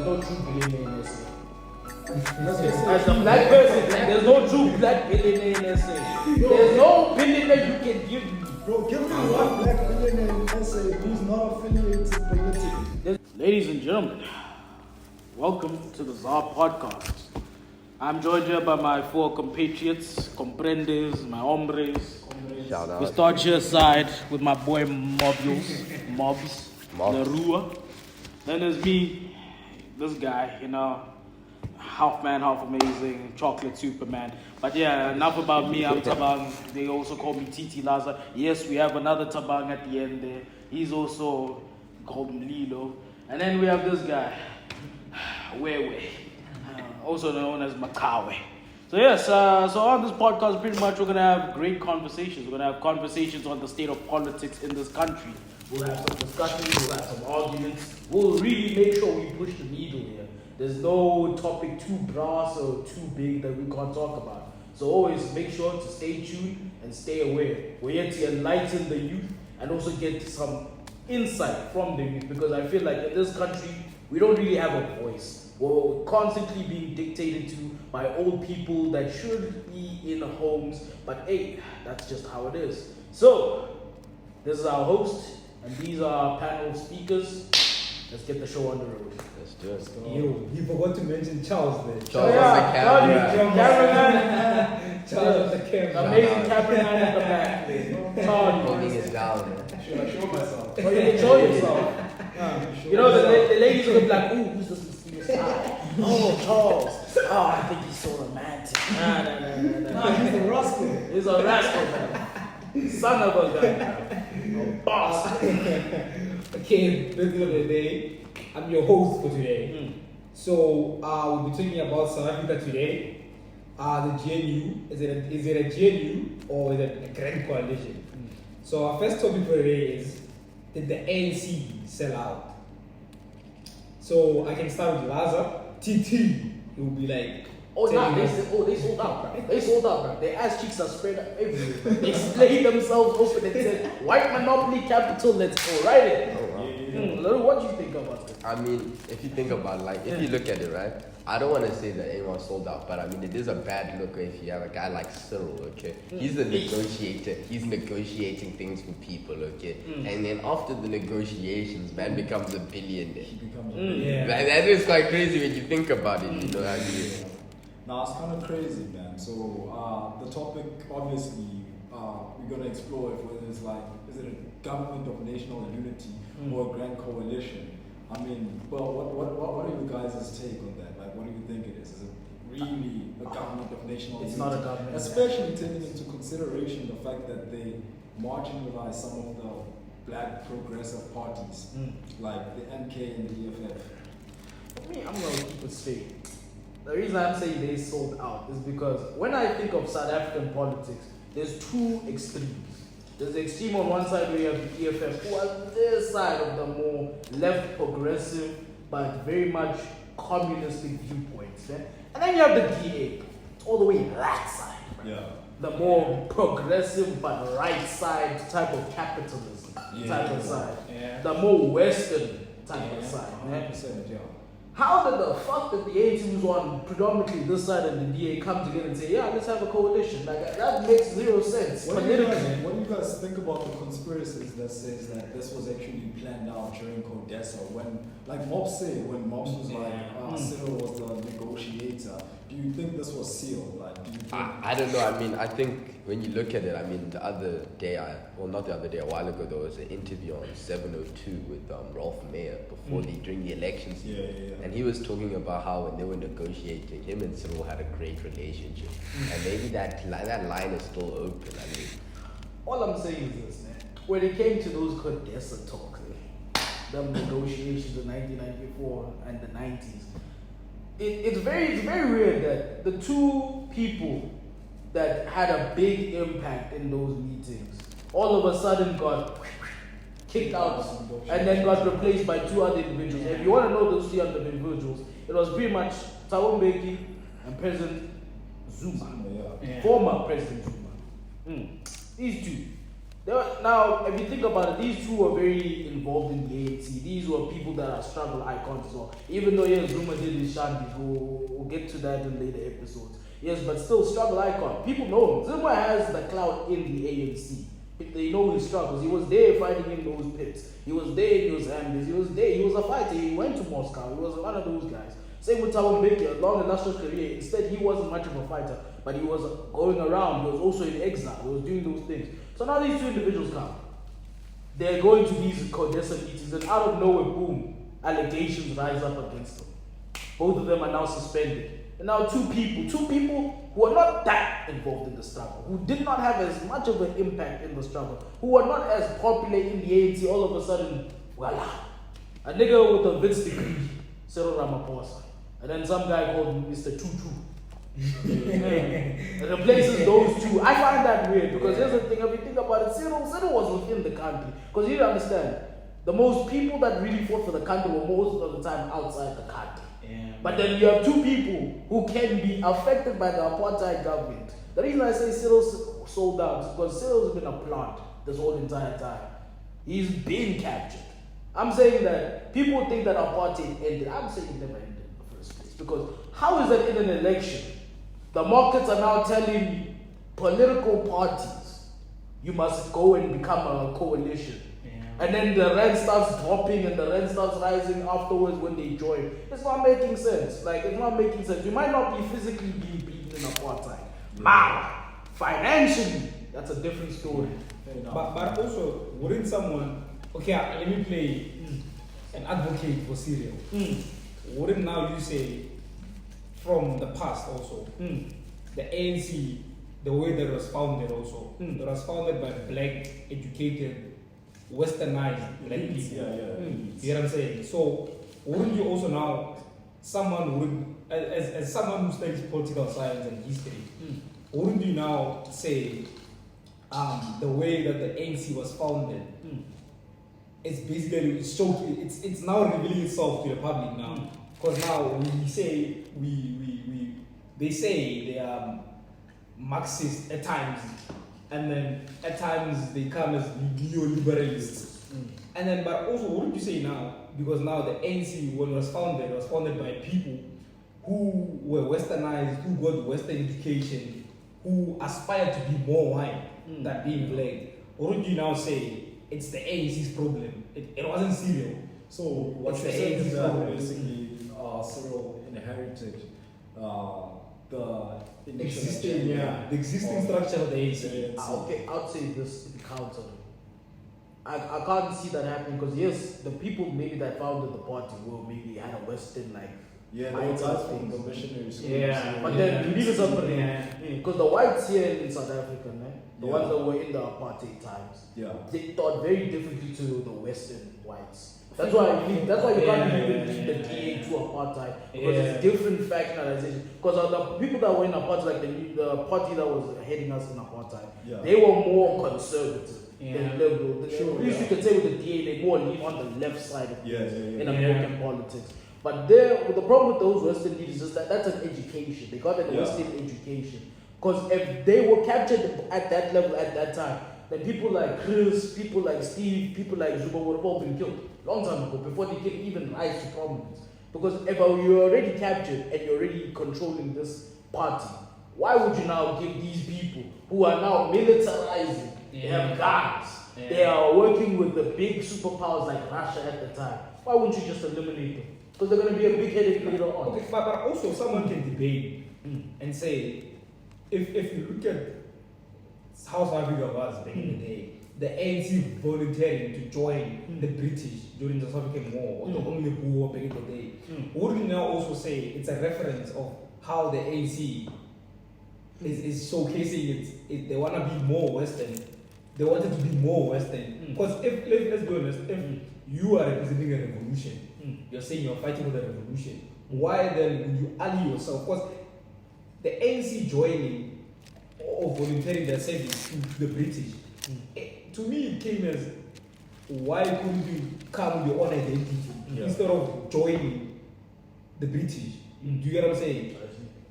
there's no true billionaire in SA. As a black person, there's no true black billionaire in SA. There's no billionaire you can give me. Bro, give me one black billionaire in SA who's not affiliated politically. Ladies and gentlemen, welcome to the Czar Podcast. I'm joined here by my four compatriots, comprendes, my hombres. Shout out. We start here side with my boy Mobs, Larua. Then there's me, this guy, half man, half amazing, chocolate Superman. But yeah, enough about me. I'm Tabang. They also call me Titi Laza. Yes, we have another Tabang at the end there. He's also called him Lilo. And then we have this guy, Wewe, also known as Makawe. So yes, so on this podcast, pretty much we're gonna have great conversations. We're gonna have conversations on the state of politics in this country. We'll have some discussions. We'll have some arguments. We'll really make sure we push the needle here. There's no topic too brass or too big that we can't talk about. So always make sure to stay tuned and stay aware. We're here to enlighten the youth and also get some insight from the youth, because I feel like in this country we don't really have a voice. We're constantly being dictated to by old people that should be in homes, but hey, that's just how it is. So this is our host and these are our panel speakers. Let's get the show on the road. Let's do it. Yo, you forgot to mention Charles there. Charles on the cameraman. Charles on the camera. Amazing cameraman in the back. Charlie. Holding it down. Should I show myself? Oh, you can show yourself. The ladies will be like, ooh, who's this mysterious guy? Oh, Charles. Oh, I think he's so romantic. Nah. He's a rascal. He's a rascal, man. Son of a gun. Boss. Okay, this is the day. I'm your host for today. So we'll be talking about South Africa today. The GNU. Is it a GNU or is it a grand coalition? So our first topic for today is, did the ANC sell out? So I can start with Laza. TT. It will be like, they sold out, bro. They sold out, bro. Their ass cheeks are spread out everywhere. They splayed themselves open and said, white monopoly capital, let's go. Write it. Oh, wow. What do you think about it? I mean, if you think about if you look at it, right? I don't want to say that anyone sold out, but I mean, it is a bad look if you have a guy like Cyril, okay? He's a negotiator. He's negotiating things for people, okay? And then after the negotiations, man becomes a billionaire. he becomes a billionaire. Man, that is quite crazy when you think about it, you know what I mean? Now it's kind of crazy, man. So the topic, obviously, we're gonna explore whether it's is it a government of national unity or a grand coalition? I mean, well, what are you guys' take on that? Like, what do you think it is? Is it really a government of national unity? It's not a government. Especially taking into consideration the fact that they marginalize some of the black progressive parties, like the MK and the EFF. For me, I'm going to keep it straight. The reason I'm saying they sold out is because when I think of South African politics, there's two extremes. There's the extreme on one side where you have the EFF, who are this side of the more left progressive, but very much communistic viewpoints. Yeah? And then you have the DA, all the way that side. Right? Yeah. The more progressive but right side type of capitalism type of side. Yeah. The more Western type of side. 100%, yeah. How did the fuck did the ANC, who's on predominantly this side, and the DA come together and say, yeah, let's have a coalition? Like, that makes zero sense. What do you guys think about the conspiracies that says that this was actually planned out during Codessa? When, like Mobs said, when Mobs was like, Cyril was the negotiator, do you think this was sealed? Like, do you think... I don't know. I mean, I think when you look at it, I mean, the other day, not the other day, a while ago, there was an interview on 702 with Rolf Mayer during the elections. Yeah. And he was talking about how when they were negotiating, him and Cyril had a great relationship. And maybe that line is still open. I mean, all I'm saying is this, man. When it came to those Codessa talks, the negotiations in 1994 and the 90s, it's very weird that the two people that had a big impact in those meetings all of a sudden got kicked out and then got replaced by two other individuals. If you want to know those two other individuals, it was pretty much Thabo Mbeki and President Zuma. Former President Zuma. These two. Now, if you think about it, these two were very involved in the ANC. These were people that are struggle icons as well. Even though, yes, Zuma did his shanties, we'll get to that in later episodes. Yes, but still struggle icon. People know him. Zuma has the clout in the ANC. They know his struggles. He was there fighting in those pits. He was there in those ambitions. He was there. He was a fighter. He went to Moscow. He was one of those guys. Same with Thabo Mbeki, a long illustrious career. Instead, he wasn't much of a fighter, but he was going around. He was also in exile. He was doing those things. So now these two individuals come. They're going to these Codesa meetings, and out of nowhere, boom, allegations rise up against them. Both of them are now suspended. And now two people who are not that involved in the struggle, who did not have as much of an impact in the struggle, who are not as popular in the ANC, all of a sudden, voila, a nigga with a Vince degree, Cyril Ramaphosa, and then some guy called Mr. Tutu. It replaces those two. I find that weird because here's the thing, if you think about it, Cyril was within the country. Because you understand, the most people that really fought for the country were most of the time outside the country. Yeah. But then you have two people who can be affected by the apartheid government. The reason I say Cyril's sold out is because Cyril's been a plant this whole entire time. He's been captured. I'm saying that people think that apartheid ended. I'm saying it never ended in the first place. Because how is that in an election? The markets are now telling political parties, you must go and become a coalition. And then the rent starts dropping and the rent starts rising afterwards when they join. It's not making sense. It's not making sense. You might not be physically being beaten in apartheid. But financially, that's a different story. But also, wouldn't someone, okay, let me play an advocate for Cyril. Wouldn't now you say, from the past also, the ANC, the way that it was founded also, it was founded by black, educated, westernized black people. You know what I'm saying? So wouldn't you also now, someone would, as someone who studies political science and history, wouldn't you now say the way that the ANC was founded, it's basically it's now revealing itself to the public now, because now we say they say they are Marxist at times. And then at times they come as neoliberalists. And then, but also, what would you say now? Because now the ANC, when it was founded by people who were westernized, who got Western education, who aspired to be more white than being black. What would you now say? It's the ANC's problem. It wasn't Cyril. So what you're saying is that basically Cyril inherited the existing structure of the ANC. Okay, I'd say this in counter. I can't see that happening because yes, the people maybe that founded the party will maybe had a Western they were guys from the missionary schools. But then leave it up because the whites here in South Africa, the ones that were in the apartheid times, they thought very differently to the Western whites. That's why you can't even link the DA to apartheid because it's different factionalization. Because the people that were in apartheid, like the party that was heading us in apartheid, they were more conservative than liberal. At least you could say with the DA, they more lean on the left side of things in American politics. But the problem with those Western leaders is that that's an education. They got an Western education. Because if they were captured at that level at that time, then people like Chris, people like Steve, people like Zuma would have all been killed long time ago before they can even rise to prominence. Because if you're already captured and you're already controlling this party, why would you now give these people who are now militarizing, they have guns, they are working with the big superpowers like Russia at the time, why wouldn't you just eliminate them? Because they're going to be a big headache later on. Okay, but also someone can debate and say, if you look at how South Africa was back in the day, the ANC volunteering to join the British during the South African War, the only war back in the day, would you now also say it's a reference of how the ANC is showcasing it? They want to be more Western. They wanted to be more Western. Because let's be honest, if you are representing a revolution, you're saying you're fighting for the revolution, why then would you ally yourself? Because the ANC joining or volunteering their service to the British, to me it came as, why couldn't you come with your own identity instead of joining the British? Do you get what I'm saying?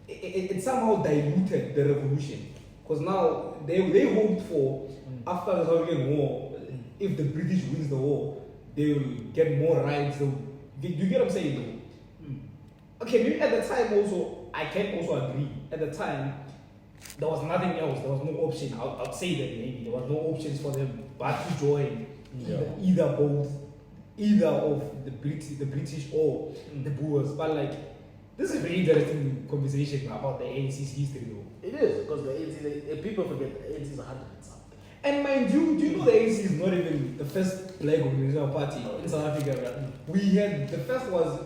It somehow diluted the revolution. Because now they hoped for after the South African War, if the British wins the war, they will get more rights. Do you get what I'm saying? Okay, maybe at the time also, I can also agree. At the time, there was nothing else. There was no option. I'll say that maybe there was no options for them but to join either of the British or the Boers. But like, this is a very interesting conversation about the ANC's history, though. It is, because the ANC, people forget the ANC is 100 and something. And mind you, do you know the ANC is not even the first black organizational party in South Africa? We had the first was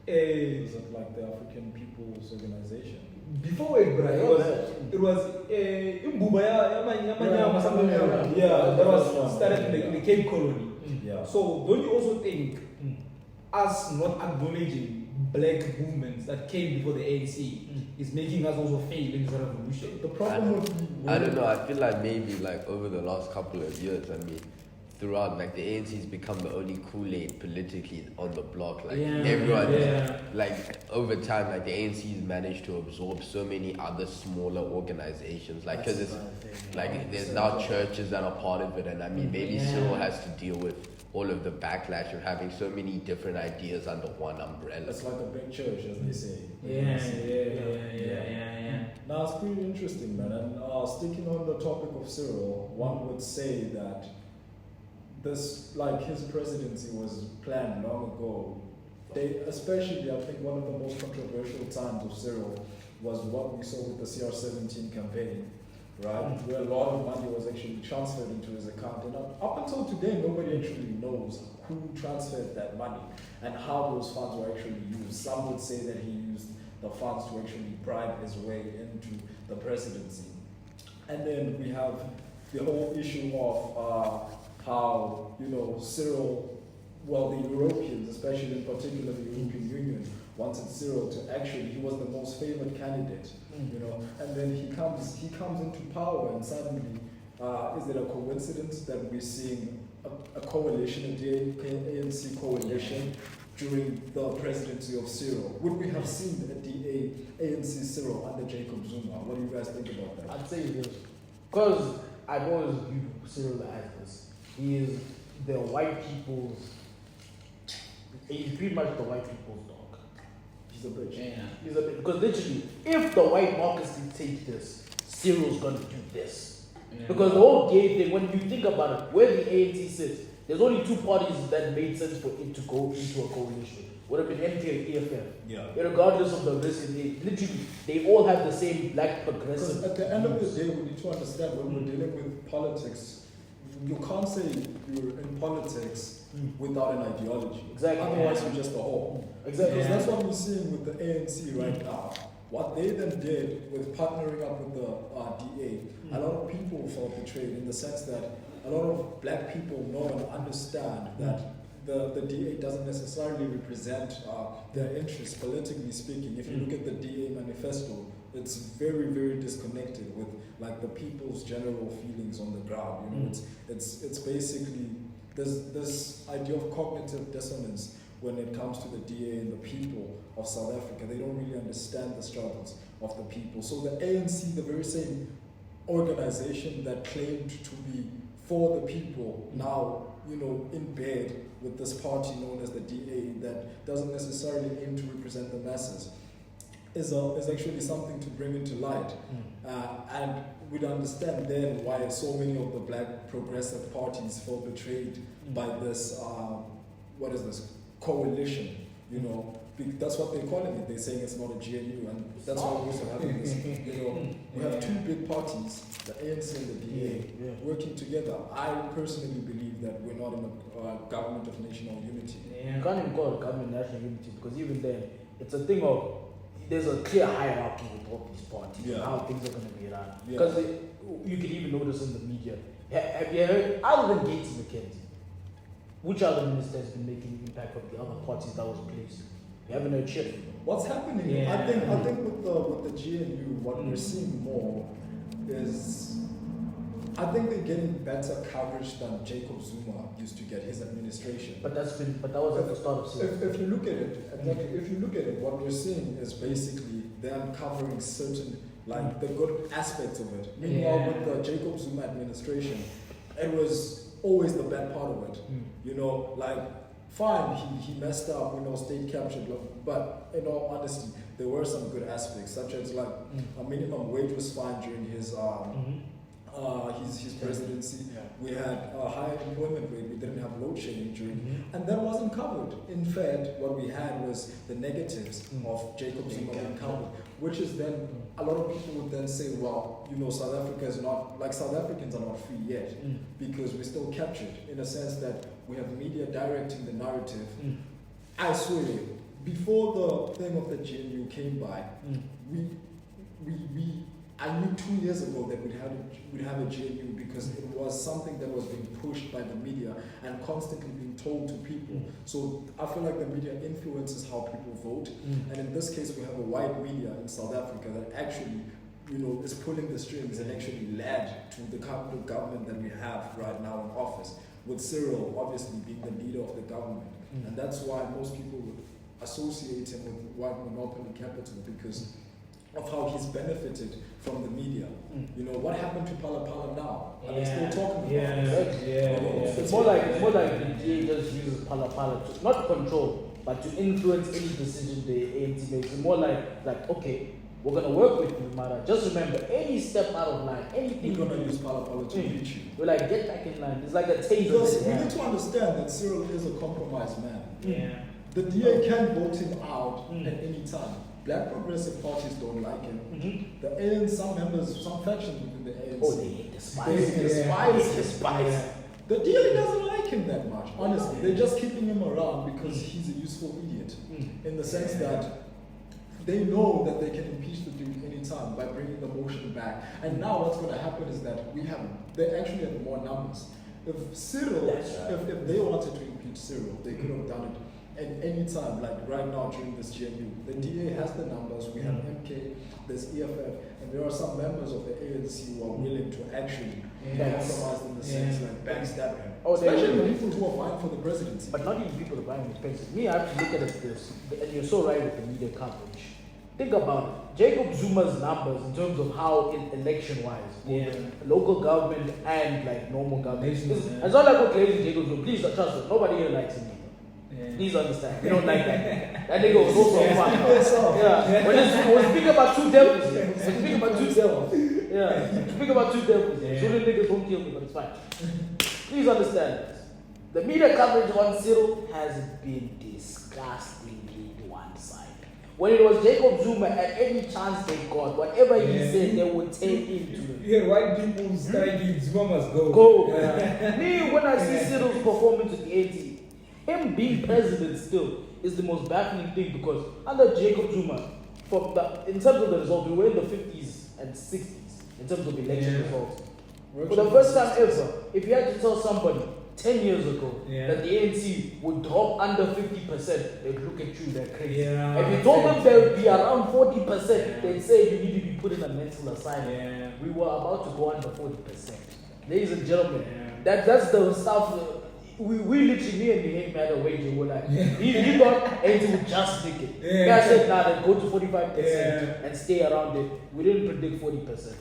Is it like the African People's Organization? before it, bro. It was Mbuba something like that. Yeah, that was started in the Cape Colony. Yeah. So don't you also think us not acknowledging black movements that came before the ANC is making us also fail in the revolution? The problem with I don't know. I feel like maybe like over the last couple of years, I mean, throughout, like the ANC's become the only Kool-Aid politically on the block. Like everyone, like over time, like the ANC's managed to absorb so many other smaller organizations. Like because it's like there's now churches that are part of it, and I mean maybe Cyril has to deal with all of the backlash of having so many different ideas under one umbrella. It's like a big church, as they say. Yeah. Now it's pretty interesting, man. And sticking on the topic of Cyril, one would say that this, like his presidency was planned long ago. Especially, I think one of the most controversial times of Cyril was what we saw with the CR17 campaign, right? Where a lot of money was actually transferred into his account. And up until today, nobody actually knows who transferred that money and how those funds were actually used. Some would say that he used the funds to actually bribe his way into the presidency. And then we have the whole issue of how, Cyril, the Europeans, especially in particular the European Union, wanted Cyril to actually, he was the most favored candidate, and then he comes into power, and suddenly, is it a coincidence that we're seeing a coalition, a ANC coalition during the presidency of Cyril? Would we have seen a ANC Cyril under Jacob Zuma? What do you guys think about that? I'd say it is. Because I've always viewed Cyril as this. He is the white people's, he's pretty much the white people's dog. He's a bitch. Yeah. He's a bitch. Because literally, if the white markets dictate this, Cyril's going to do this. Yeah. Because the whole gay thing, when you think about it, where the ANC sits, there's only two parties that made sense for it to go into a coalition. Would have been MKP EFF. Yeah. Regardless of the risk, literally, they all have the same black progressive. Because at the end of the day, we need to understand when we're dealing with politics, you can't say you're in politics without an ideology. Exactly. Otherwise, you're just a whore. Exactly. Because that's what we're seeing with the ANC right now. What they then did with partnering up with the DA, a lot of people felt betrayed in the sense that a lot of black people know and understand that the DA doesn't necessarily represent their interests, politically speaking. If you look at the DA manifesto, it's very, very disconnected with like the people's general feelings on the ground. It's basically there's this idea of cognitive dissonance when it comes to the DA and the people of South Africa. They don't really understand the struggles of the people. So the ANC, the very same organization that claimed to be for the people, now in bed with this party known as the DA that doesn't necessarily aim to represent the masses, is actually something to bring into light. And we'd understand then why so many of the black progressive parties felt betrayed by this, coalition, that's what they're calling it. They're saying it's not a GNU, and that's why we're also having this, we have two big parties, the ANC and the DA, working together. I personally believe that we're not in a government of national unity. You can't even call it government of national unity, because even then, it's a thing of, there's a clear hierarchy with all these parties, and how things are going to be run. Because you can even notice in the media. Have you heard, other than Gates and McKenzie, which other minister has been making an impact of the other parties that was placed? You haven't heard shit. What's happening? I think with the GNU, what we're seeing more is, I think they're getting better coverage than Jacob Zuma used to get his administration. But that was at the start of season. If you look at it, what we're seeing is basically they're uncovering certain like the good aspects of it. Meanwhile, with the Jacob Zuma administration, it was always the bad part of it. You know, like, fine, he messed up, you know, state captured, but in all honesty, there were some good aspects, such as like a minimum wage was fine during his presidency. We had a higher employment rate. We didn't have load shedding during, and that wasn't covered. In fact, what we had was the negatives of Jacob Zuma being covered, which is then a lot of people would then say, well, you know, South Africa is not like South Africans are not free yet because we're still captured in a sense that we have media directing the narrative. I swear, before the thing of the GNU came by, I knew 2 years ago that we'd have a GNU because it was something that was being pushed by the media and constantly being told to people. So I feel like the media influences how people vote. And in this case, we have a white media in South Africa that actually, you know, is pulling the strings and actually led to the kind of government that we have right now in office, with Cyril obviously being the leader of the government. And that's why most people would associate him with white monopoly capital, because of how he's benefited from the media. You know, what happened to Pala Pala now? Are they still talking about it? It's more like the DA just uses Pala Pala to not control, but to influence any decision the ANC makes. It's more like okay, we're gonna work with you, Mara. Just remember, any step out of line, anything we're gonna use Pala Pala to reach you. We're like, get back in line. It's like a taser. Because we need to understand that Cyril is a compromised man. The DA can vote him out at any time. Black progressive parties don't like him. The ANC, some members, some factions within the ANC, they despise him. The DA doesn't like him that much, honestly. They're just keeping him around because he's a useful idiot. In the sense that they know that they can impeach the dude anytime by bringing the motion back. And now what's going to happen is that they actually have more numbers. If Cyril, if they wanted to impeach Cyril, they could have done it at any time, like right now during this GNU. The DA has the numbers, we have MK, there's EFF, and there are some members of the ANC who are willing to actually compromise in the sense like backstab him. Especially the people who are vying for the presidency. But not even people who are vying for the presidency. Me, I have to look at it this, and you're so right with the media coverage. Think about it. Jacob Zuma's numbers in terms of how election-wise, local government and like normal government. It's not like we're claiming Jacob Zuma. Please trust us. Nobody here likes him. Please understand. We don't like that. That nigga was also a fuck. When we speak about two devils, we speak about two devils. Speak about two devils. So the niggas won't kill me, but it's fine. Please understand this. The media coverage on Cyril has been disgustingly one-sided. When it was Jacob Zuma, at any chance they got, whatever he said, they would take into it. White people striking, Zuma must go. Me, when I see Cyril's performance with the ANC, him being president still is the most baffling thing, because under Jacob Zuma, in terms of the results, we were in the 50s and 60s in terms of election results. For the first time ever, if you had to tell somebody 10 years ago that the ANC would drop under 50%, they'd look at you, they're crazy. If you told them they would be around 40%, they'd say you need to be put in a mental asylum. We were about to go under 40%. Ladies and gentlemen, that's the stuff. We literally, me and the hate matter wager were like, he thought ANC would just stick it. Guys said, nah, then go to 45% and stay around it. We didn't predict 40%.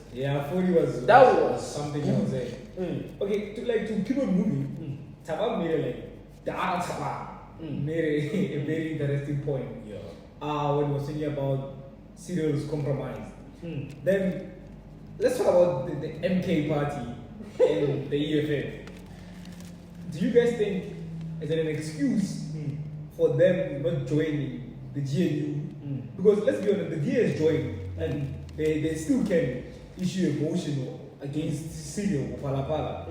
40 was something I was saying. Okay, to people moving, Taba made the Arab Taba made a very interesting point. When he was thinking about Cyril's compromise. Then let's talk about the MK party and the EFF. Do you guys think is it an excuse for them not joining the GNU? Because let's be honest, the DA has joined and they still can issue a motion against Cyril or Palapala.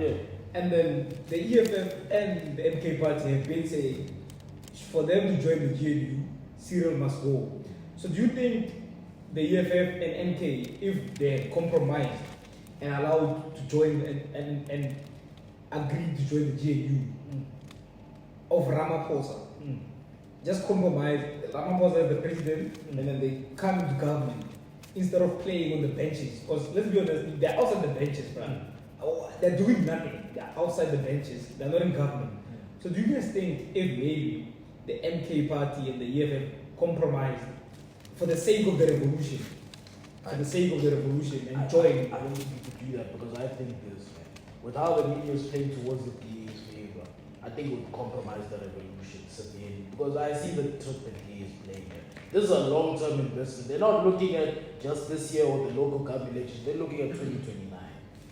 And then the EFF and the MK party have been saying for them to join the GNU, Cyril must go. So do you think the EFF and MK, if they had compromised and allowed to join and agreed to join the GNU of Ramaphosa, just compromise, Ramaphosa as the president, and then they come to government instead of playing on the benches? Because let's be honest, they're outside the benches, bro. They're doing nothing. They're outside the benches. They're not in government. So do you guys think if maybe the MK party and the EFF compromised for the sake of the revolution, for the sake of the revolution and join. I don't think you could do that because I think this, man, with how the media is playing towards the DA's favor, I think it would compromise the revolution severely. Because I see the trick the DA is playing. Man. This is a long-term investment. They're not looking at just this year or the local government elections. They're looking at 2029.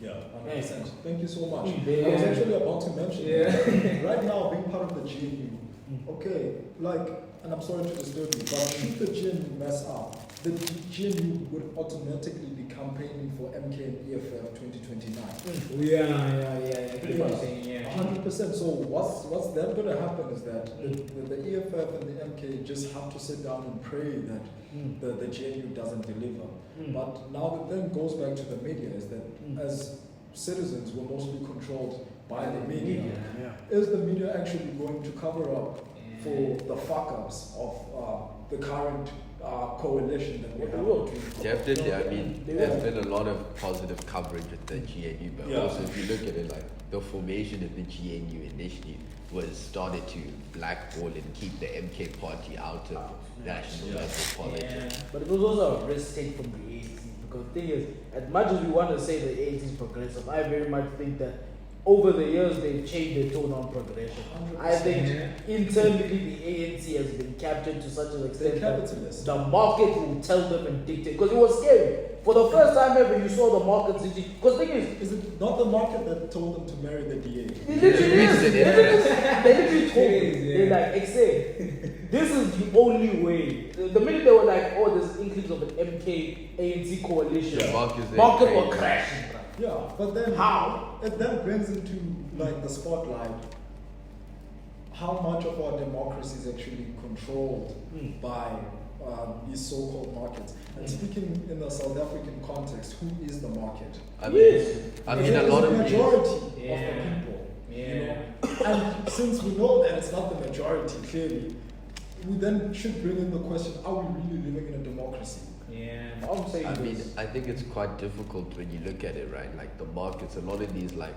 Yeah, 100%. Thank you so much. Yeah. I was actually about to mention that. Right now, being part of the GNU, okay, like, and I'm sorry to disturb you, but if the GNU mess up, the GNU would automatically be campaigning for MK EFF 2029. Yeah. Pretty much saying, yeah. 100%. So what's then going to happen is that the EFF and the MK just have to sit down and pray that the GNU doesn't deliver. But now the thing goes back to the media is that as citizens we're mostly controlled by the media. Is the media actually going to cover up for the fuck-ups of the current coalition that we have? Definitely, I mean, there's been a lot of positive coverage with the GNU, but also if you look at it, like the formation of the GNU initially was started to blackball and keep the MK party out of national level politics. But it was also a risk take from the ANC because the thing is, as much as we want to say the ANC is progressive, I very much think that over the years they've changed their tone on progression. 100%. I think internally the ANC has been captured to such an extent that the market will tell them and dictate. Because it was scary. For the first time ever, you saw the market because the thing is it not the market that told them to marry the DA? It literally is. They literally told me. They're like, except this is the only way. The minute they were like, oh, there's increase of an MK ANC coalition, market will crash. Yeah, but then how? It then brings into like the spotlight how much of our democracy is actually controlled by these so-called markets. And speaking in the South African context, who is the market? I mean, a lot of majority of the people. You know? And since we know that it's not the majority, clearly, we then should bring in the question: are we really living in a democracy? I think it's quite difficult when you look at it, right? Like the markets, a lot of these like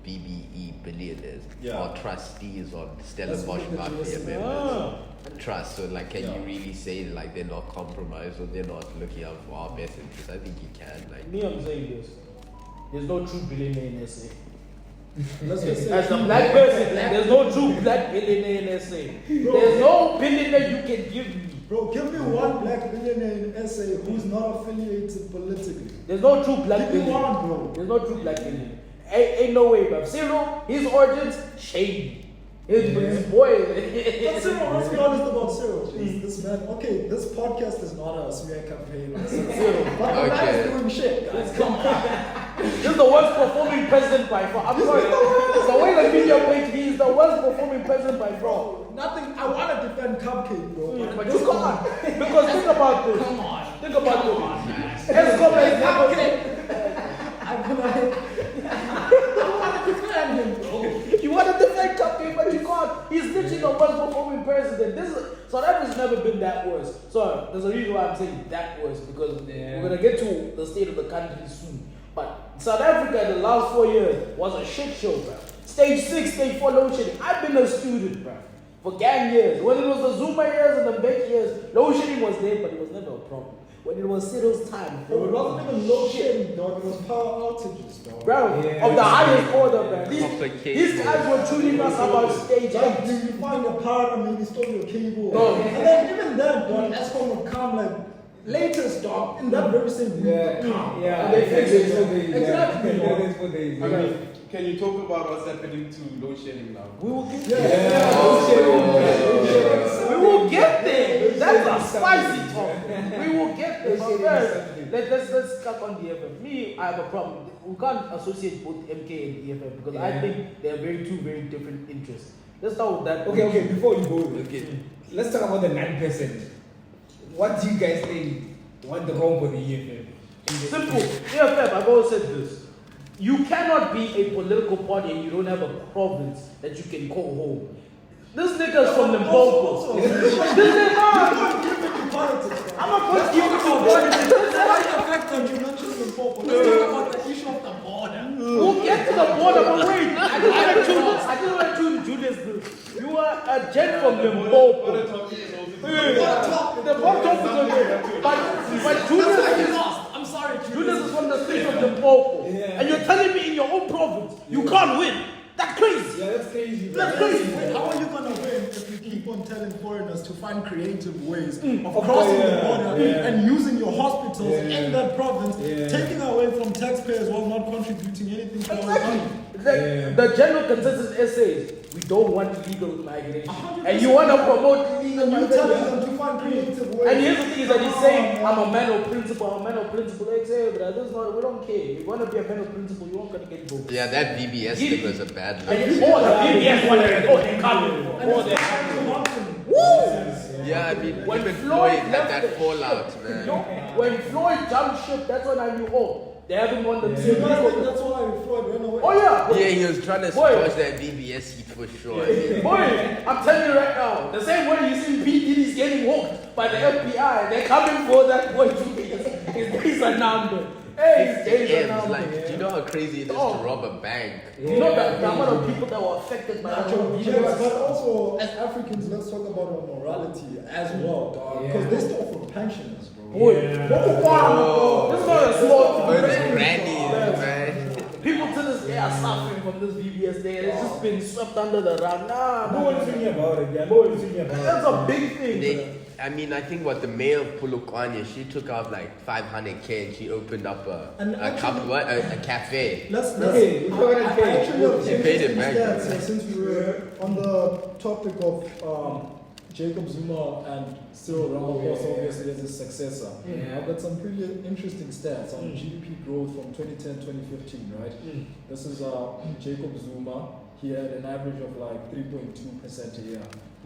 BBE billionaires are trustees on Stellenbosch Mafia members trust. So like, can you really say like they're not compromised or they're not looking out for our best interests? I think you can. Like me, I'm saying this: there's no true billionaire in SA. Let's just say as a black person, there's no true black billionaire in SA. There's no billionaire you can give me. Bro, give me one black billionaire in SA who's not affiliated politically. There's no true black billionaire. One, bro. There's no true black billionaire. Ain't no way, bro. Cyril, his origins, shady. His boy. But Cyril, let's be honest about Cyril. Jeez, this man. Okay, this podcast is not a smear campaign. Like Cyril, but the man is doing shit, guys. Come on. This is the worst performing president by far. I'm sorry. The way the media played, he is the worst performing president by far. Nothing. I want to defend Cupcake, bro. But you can't. Because think about this. Come on. Think about Come on, this. Escom has never. I want to defend him, bro. You want to defend Cupcake, but you can't. He's literally the worst performing president. South Africa's never been that worse. So there's a reason why I'm saying that worse because we're gonna get to the state of the country soon. But South Africa in the last 4 years was a shit show, bro. Stage 6, stage 4 load shedding. I've been a student, bro, for gang years. When it was the Zuma years and the Beck years, load shedding was there, but it was never a problem. When it was Cyril's time, bro, it wasn't even load shedding, dog. It was power outages, dog. Bro, of the highest order, bro. These guys were tuning us about stage 8. You find your power and maybe stole your cable. And then even then, dog, Eskom would come like latest, dog, in that very same week. And they fix it. Exactly. Can you talk about what's happening to load shedding now? We will get there. We will get there. That's a spicy talk. We will get there. But first, let's cut on the EFF. Me, I have a problem. We can't associate both MK and EFF because I think they are two very different interests. Let's start with that. Okay, before you go, let's talk about the 9%. What do you guys think went wrong for the EFF? Simple. EFF, I've always said this. You cannot be a political party and you don't have a province that you can call home. This nigga's from Limpopo. This is not. I'm not going to give you politics. Despite the fact that you mentioned Limpopo, let's talk about the issue of the border. We'll get to the border, but wait. I just want to Julius this. You are a gent from Limpopo. The border talk is okay. But Julius is Limpopo, and you're telling me in your own province you can't win. That's crazy. Yeah, that's crazy. That's crazy. How are you gonna win if you keep on telling foreigners to find creative ways of crossing the border and using your hospitals in that province, taking away from taxpayers while not contributing anything to our economy? The general consensus says we don't want illegal migration, and you want to promote illegal You telling migration. them to find creative ways. And here's the thing is that he's saying, I'm a man of principle, I'm a man of principle. They say, but this is not, we don't care. If you want to be a man of principle, you aren't going to get votes. Yeah, that VBS thing was a bad look. And you all the BBS one, they come. Yeah, I mean, When even Floyd Floyd had left that the fallout, ship, man. when Floyd jumped ship, that's when I knew, they haven't won the You guys think team. that's why Floyd ran away? Oh yeah. Yeah, he was trying to Boy. squash that VBS seat for sure. Yeah. Boy, I'm telling you right now, the same way you see P. Diddy's getting hooked by the FBI, they're coming for that boy too. His days are numbered. Hey, his days are Yeah, numbered. like, do you know how crazy it is to rob a bank? You know that the amount of people that were affected by that whole Yes, video. but also as Africans, let's talk about our morality as well, dog. Because they still for pensioners, bro. Boy, Boko Haram, bro. This is not a small But thing. it's grannies, man. People to this day are suffering from this VBS thing, and it's just been swept under the rug. No one's thinking about it, yeah. No one's thinking about it. That's a big thing. I mean, I think what the mayor of Polokwane, she took out like 500K and she opened up a cafe. Let's Okay, I, we're I, gonna pay. actually have She paid it interesting back. stats, since we were on the topic of Jacob Zuma and Cyril Ramaphosa, obviously as his successor. I've got some pretty interesting stats on GDP growth from 2010-2015, right? This is Jacob Zuma. He had an average of like 3.2% a year.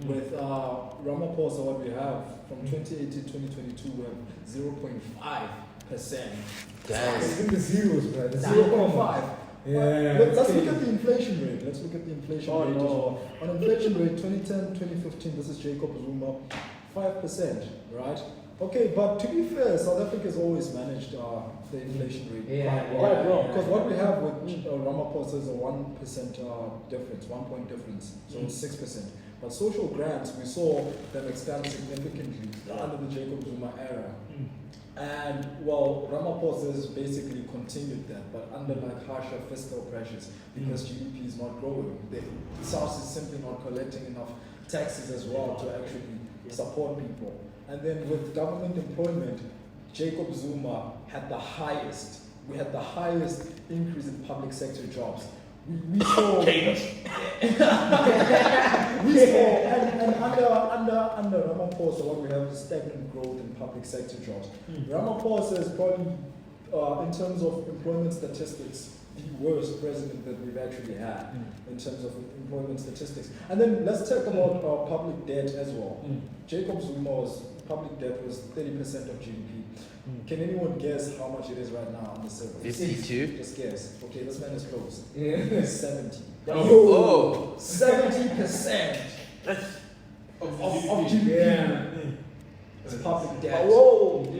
With Ramaphosa, what we have from 2018-2022, we have 0.5%. Damn. It's in the zeros, bro. The 0.5. Yeah. Let's look at the inflation rate. Let's look at the inflation rate as well. On inflation rate, 2010-2015, this is Jacob Zuma, 5%, right? Okay, but to be fair, South Africa has always managed the inflation rate quite well. Because what we have with Ramaphosa is a 1% difference, 1 point difference, so it's 6%. But social grants, we saw them expand significantly under the Jacob Zuma era. And well, Ramaphosa has basically continued that, but under like harsher fiscal pressures because GDP is not growing. The South is simply not collecting enough taxes as well to actually support people. And then with government employment, Jacob Zuma had the highest. We had the highest increase in public sector jobs. We saw, and under Ramaphosa, what we have is stagnant growth in public sector jobs. Ramaphosa is probably, in terms of employment statistics, the worst president that we've actually had in terms of employment statistics. And then let's talk about public debt as well. Jacob Zuma's public debt was 30% of GDP. Can anyone guess how much it is right now on the survey? 52? Just guess. Okay, this man is close. Yeah. 70. Oh. 70% of GDP. Yeah. It's public debt. Whoa, we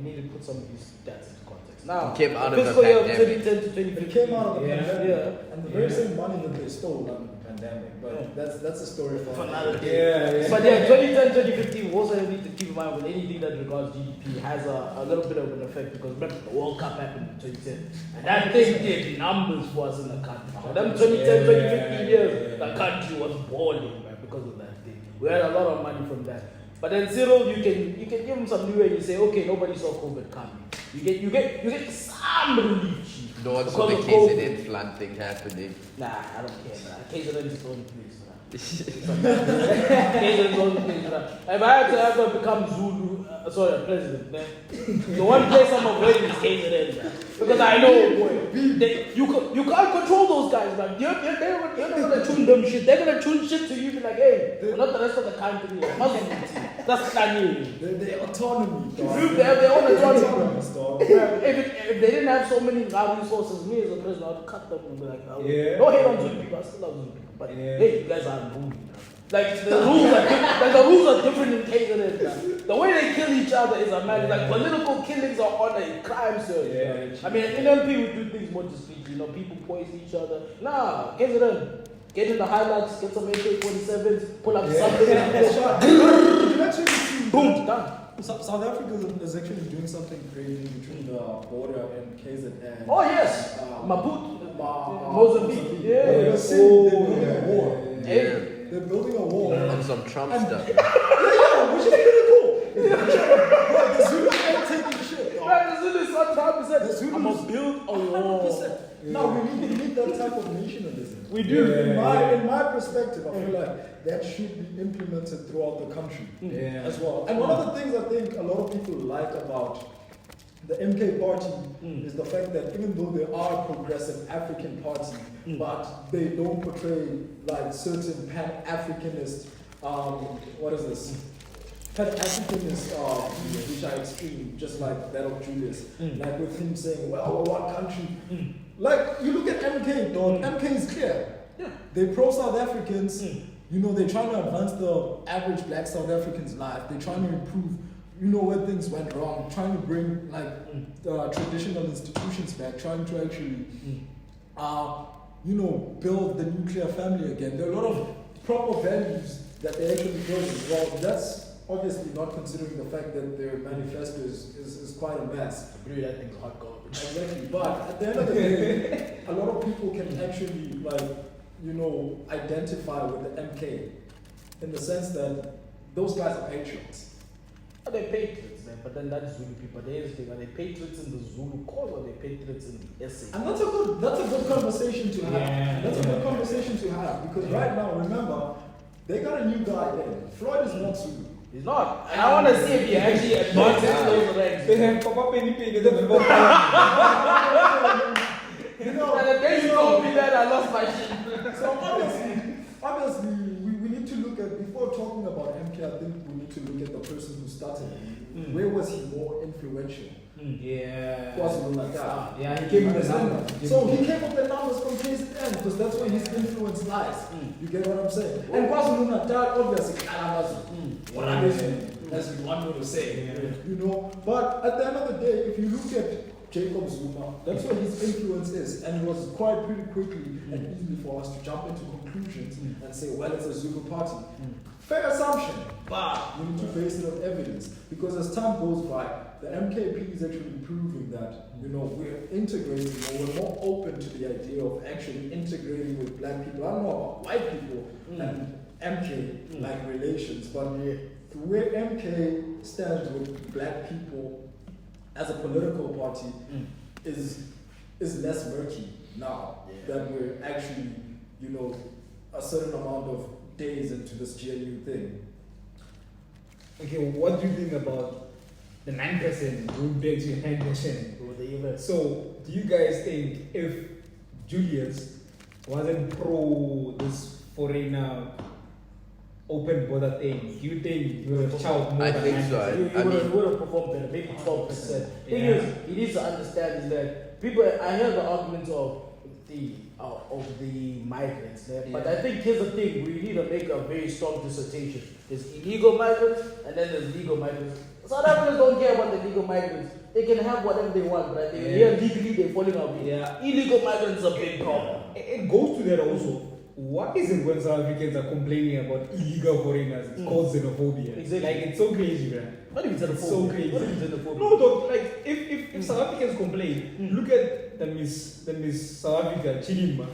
need to put some of these stats into context. Now, It came out of a fiscal year pandemic. 2010 to 2015. It came out of the Yeah. pandemic, and the very same money that they stole on the pandemic. But that's a story for another day. Yeah. But yeah, 2010, 2015, we also need to keep in mind with anything that regards GDP has a little bit of an effect because remember the World Cup happened in 2010 and that thing did numbers for us in the country. So them 2010, 2015 years, the country was balling right, because of that thing. We had a lot of money from that. But then Cyril, you can give him some leeway and you say, okay, nobody saw COVID coming. You get some relief, chief. No one because saw the of COVID. KZN flood thing happening. Nah, I don't care, man. KZN is the only place, man. KZN is the only place, man. If I had to ever become president, man, the one place I'm avoiding is KZN, man. Because I know, boy, you can't control those guys, man. You're not gonna tune them shit. They're gonna tune shit to you, be like, hey, we're not the rest of the country. That's Kanye. the autonomy. Dog. If they have their own autonomy. Autonomous, dog. If they didn't have so many resources, me as a president, I'd cut them and be like, no hate on Zulu people, I still love Zulu people. But hey, you guys are moving. Like the rules are different in KZN. Man. The way they kill each other is a man. Like political killings are on a crime surge. I mean, in MP we do things more discreetly. People poison each other. Nah, KZN. Get in the highlights, get some AK-47s, pull up something. You actually see Boom, done. South Africa is actually doing something crazy between the border and KZN. Oh yes, Maputo, Mozambique. Yeah. They're building a wall. Yeah. They're building a wall. On some Trump stuff. Yeah, which is pretty cool. Bro, the Zulu ain't taking shit. Dog. Man, the Zulu sometimes The said, Zulus- I'm gonna build a wall. 100%. No, we need that type of nationalism. We do. In my perspective, I feel like that should be implemented throughout the country as well. And one of the things I think a lot of people like about the MK party is the fact that even though they are a progressive African party, but they don't portray like certain Pan-Africanist, what is this? Pan-Africanist, which are extreme, just like that of Julius. Like with him saying, well, we're one country. Like, you look at MK, dog, MK is clear. Yeah. They pro-South Africans, you know, they're trying to advance the average black South African's life. They're trying to improve, you know, where things went wrong, trying to bring, like, the traditional institutions back, trying to actually, you know, build the nuclear family again. There are a lot of proper values that they actually building. Well, that's obviously not considering the fact that their manifesto is quite a mess. Really, that thing's hot garbage. Exactly. But at the end of the day, a lot of people can actually, like, you know, identify with the MK in the sense that those guys are patriots. Are they patriots then? But then that's Zulu people. They is are they patriots in the Zulu cause or are they patriots in the SA? And that's a good conversation to have. Yeah. That's a good conversation to have because right now, remember, they got a new guy there. Floyd is not Zulu. He's not. And I want to see if he actually advances those ranks. They have Papa Penny Pig in the You know, And the day you told me that, I lost my shit. so obviously, we need to look at, before talking about MK, I think we need to look at the person who started it. Where was he more influential? Yeah. KwaZulu-Natal. Yeah, he came with the number. So he came up with the numbers from KZN because that's where his influence lies. You get what I'm saying? And KwaZulu-Natal, obviously, what I mean, as you want me to say, you know. But at the end of the day, if you look at Jacob Zuma, that's where his influence is, and it was quite pretty quickly and easily for us to jump into conclusions and say, well, it's a Zulu party. Fair assumption, but we need to base it on evidence because as time goes by, the MKP is actually proving that, you know, we're integrating or we're more open to the idea of actually integrating with black people. I don't know about white people and MK like relations, but where MK stands with black people as a political party is less murky now that we're actually, you know, a certain amount of days into this GNU thing. Okay, what do you think about the 9% going back to 9%? So, do you guys think if Julius wasn't pro this foreigner open border thing, do you think you would have chowed more I than think 9%? so. You would have performed better, maybe 12%. Thing is, he needs to understand is that people, I hear the arguments of the migrants there, but I think here's the thing, we need to make a very strong dissertation. There's illegal migrants and then there's legal migrants. South Africans don't care about the legal migrants. They can have whatever they want, but here legally they're falling out. Illegal migrants are a big problem. It goes to that also. What is it when South Africans are complaining about illegal foreigners? It's called xenophobia. Exactly. Like, it's so crazy, man. What if it's It's so crazy. What if it's xenophobia? No, dog, like, if South Africans complain, look at the Miss South Africa, Chilima.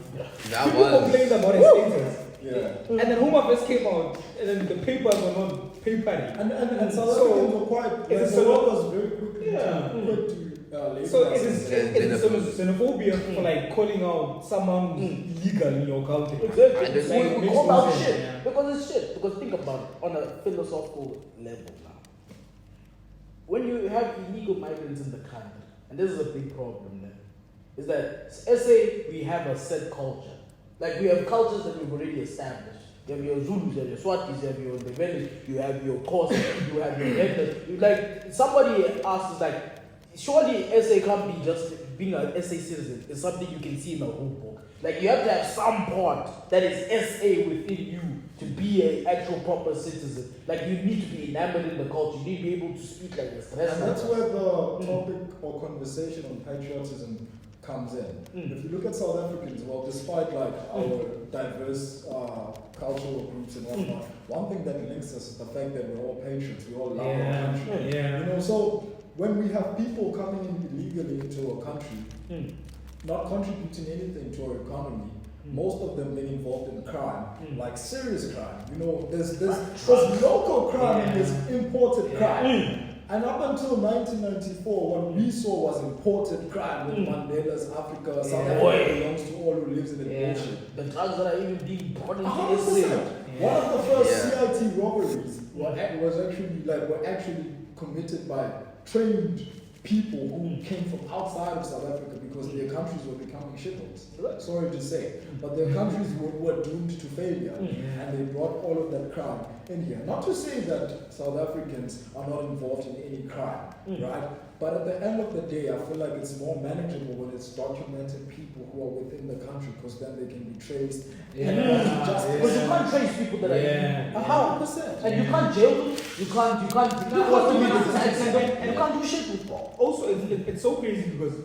That People was. complained about his status. Yeah. And then Home Affairs came out, and then the papers were not papering. And South Africans were quite, it's the a world was very quick Yeah. to So it is Xenophobia. xenophobia for like calling out someone who's illegal in your country. Exactly. I don't Like, We makes call no out sense, shit yeah. because it's shit. Because think about it on a philosophical level now. When you have illegal migrants in the country, and this is a big problem there, is that SA we have a set culture. Like we have cultures that we've already established. You have your Zulus, you have your Swatis, you have your Ndebele, you have your Xhosa, you have your Ethnic. Like somebody asked us, like, surely SA can't be just being an SA citizen. It's something you can see in a rule book. Like you have to have some part that is SA within you to be an actual proper citizen. Like you need to be enamored in the culture. You need to be able to speak like this. And that's where the topic or conversation on patriotism comes in. If you look at South Africans, well, despite like our diverse cultural groups and whatnot, one thing that links us is the fact that we're all patriots, we all love our country. You know, so when we have people coming in illegally into our country, not contributing anything to our economy, most of them being involved in crime, like serious crime. You know, there's local crime and there's imported crime. And up until 1994, what we saw was imported crime with Mandela's Africa. South Africa belongs to all who lives in the nation. The drugs that are even being brought into 100%. One of the first CIT robberies were actually committed by trained people who came from outside of South Africa because their countries were becoming shitholes. Sorry to say, but their countries were doomed to failure, and they brought all of that crime in here. Not to say that South Africans are not involved in any crime, right? But at the end of the day, I feel like it's more manageable when it's documented people who are within the country, because then they can be traced. Because you can't trace people that are 100%. and you can't jail them. You can't do shit with them. Also, it's so crazy because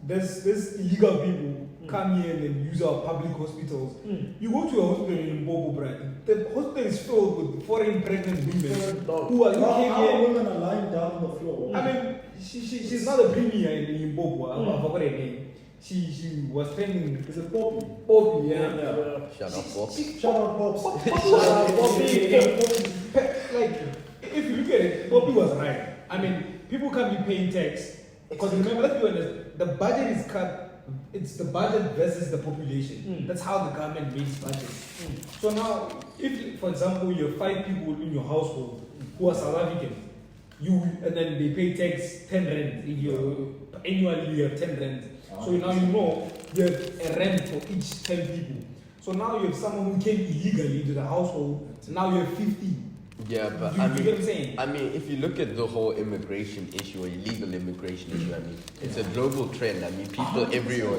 there's illegal people come here and use our public hospitals. You go to a hospital in Bobo, Brad. The hospital is filled with foreign pregnant women who are Our women are lying down on the floor. I mean, she's not a premier in Bobo. I forgot her name. She was training. Is it Poppy? Poppy, yeah. Shut up, Pops. Shout out, Pops. Poppy. Like, if you look at it, Poppy was right. I mean, people can't be paying tax. Because remember, let's be honest, the budget is cut. It's the budget versus the population. That's how the government makes budget. So now, if, for example, you have 5 people in your household who are South African, and then they pay tax 10 rand. If you annually you have 10 rand. So now you know you have a rent for each 10 people. So now you have someone who came illegally into the household. Now you have 15. Yeah, but you get what I'm saying? I mean, if you look at the whole immigration issue or illegal immigration issue, I mean, it's a global trend. I mean, people everywhere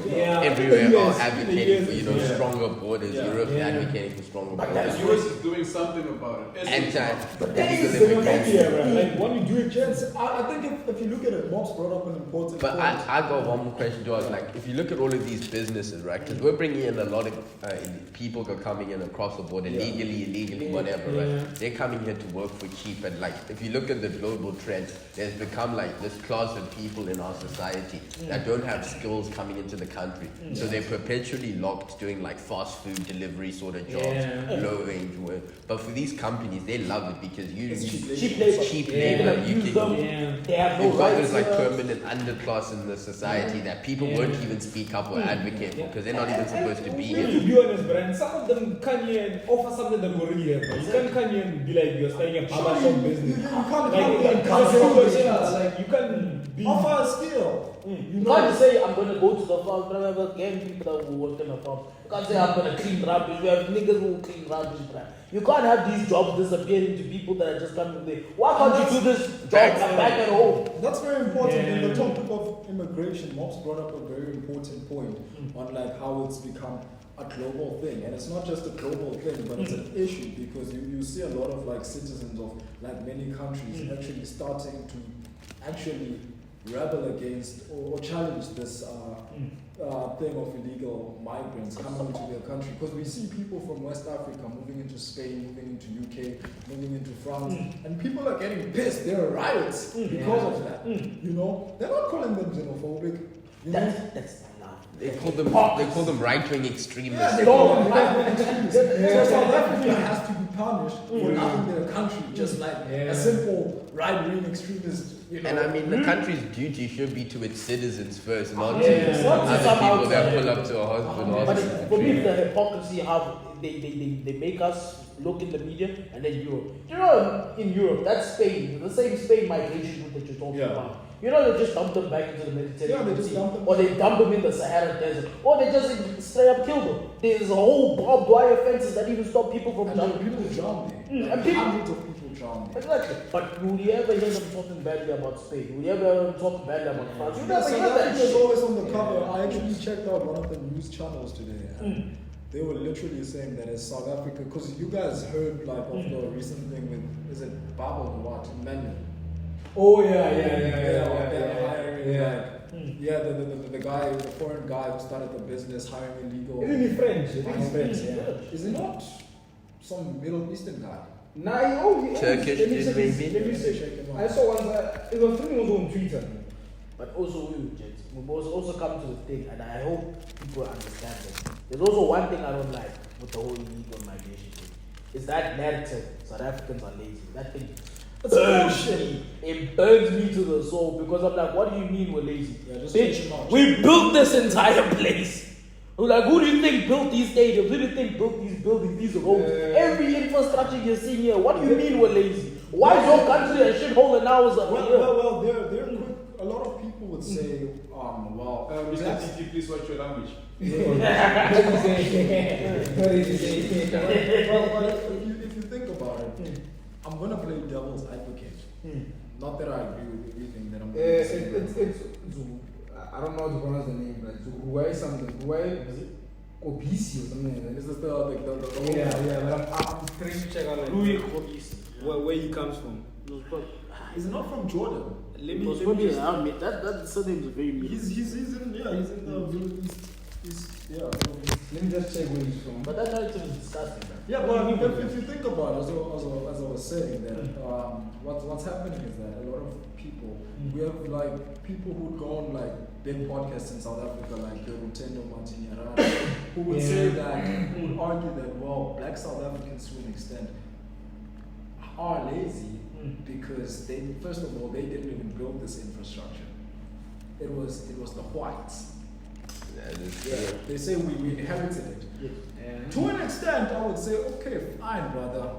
are advocating for stronger borders. Europe is advocating for stronger borders. The US is doing something about it. Anti-illegal immigration. Like when you do it, gents, I think if you look at it, Mob's brought up an important But point. I got one more question, George. Like, if you look at all of these businesses, right? Because we're bringing in a lot of people are coming in across the border, illegally, whatever, right? They're coming here to work for cheap, and like, if you look at the global trend, there's become like this class of people in our society that don't have skills coming into the country, so they're perpetually locked doing like fast food delivery sort of jobs, low wage work. But for these companies, they love it because cheap labor. You can They have no you've got rights. this like permanent underclass in the society that people won't even speak up or advocate for because they're not even supposed to be To here. be honest, Brian, some of them come here and offer something that we already have. You can't come here and be like you're starting a barber shop business. You can't Like you can be offer a skill. You can't say I'm gonna go to the farm, but I have again people that will work in the farm. You can't say I'm gonna clean rubbish. We have niggas who clean rubbish, bruh. You can't have these jobs disappearing to people that are just coming there. Why can't you do this job back at home? That's very important. In the topic of immigration, Mobs brought up a very important point on like how it's become a global thing, and it's not just a global thing, but it's an issue because you see a lot of like citizens of like many countries actually starting to actually rebel against or challenge this thing of illegal migrants coming into their country, because we see people from West Africa moving into Spain, moving into UK, moving into France, and people are getting pissed. There are riots because of that. You know, they're not calling them xenophobic. You know? That's They call them right-wing extremists. Yeah, they call them right-wing extremists. So South Africa has to be punished for leaving their country, just like a simple right-wing extremist. You know? And I mean, the country's duty should be to its citizens first, not to other people that pull up to a hospital. But for me, the hypocrisy how they make us look in the media, and then Europe. You know, in Europe, that's Spain, the same Spain migration route that you're talking about. You know, they just dump them back into the Mediterranean Sea, or they dump them in the Sahara Desert, or they just straight up kill them. There's a whole barbed wire fences that even stop people from jumping. People drown there. And people, Hundreds of people drown there. exactly. But will you ever hear them talking badly about Spain? Will you ever hear them talk badly about France? You never South hear that Africa is shit. always on the cover. I actually checked out one of the news channels today, and they were literally saying that as South Africa, because you guys heard like of the recent thing with, is it Babo or what, Emmanuel? Oh They're hiring like Yeah, the guy, the foreign guy who started the business hiring illegal. Isn't he French? I think he's migrants, French, yeah. Is he not some Middle Eastern guy? Nah, he Turkish, let me check his- maybe? Let me check. I saw one. It was something also on Twitter. But also, we must also come to the thing, and I hope people understand this. There's also one thing I don't like with the whole illegal migration thing. Is that narrative, South Africans are lazy. That thing burns me. It burns me to the soul because I'm like, what do you mean we're lazy? Yeah, just Bitch, take him out. we built this entire place. We're like, who do you think built these stadiums? Who do you think built these buildings, these roads? Every infrastructure you're seeing here, what do you mean we're lazy? Why is your country a shithole and ours are here? Well, they're quick. A lot of people would say, well, Mr. that's- TT, please watch your language. What did he say? well, if you think about it, I'm gonna play devil's advocate. Not that I agree with everything that I'm going to say. It's I don't know how to pronounce the name, but Ruwai something. Ruwai Kobisi or something like that. This is the Yeah, but I'm trying to check out like, Louis Kobisi. where he comes from. He's not from Jordan. Let It was me probably just, that surname is very mean. He's in the Middle East. let me just check where he's from. But that narrative is disgusting, man. Yeah, but if you think about it, as I was saying, that what's happening is that a lot of people, we have like people who go on like big podcasts in South Africa, like the Rutendo Martini Arana, who would say that, who would argue that, well, black South Africans to an extent are lazy because they, first of all, they didn't even build this infrastructure. It was the whites. They say we inherited it. To an extent, I would say, okay, fine, brother.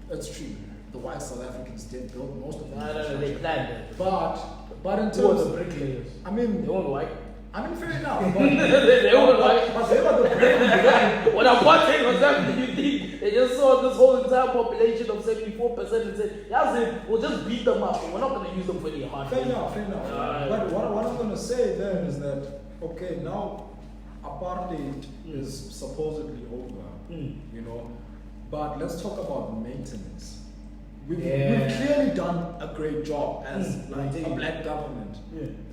That's true. The white South Africans did build most of the No, they planned it. But in Who were terms the of, bricklayers? I mean, They weren't white. fair enough. But They weren't white. but they were the brain. When apartheid was happening, you think they just saw this whole entire population of 74% and said, yeah, we'll just beat them up. We're not going to use them for any hard Fair labor." enough. But what I'm gonna say then is that, okay, now apartheid is supposedly over, you know, but let's talk about maintenance. We've clearly done a great job as like a black government,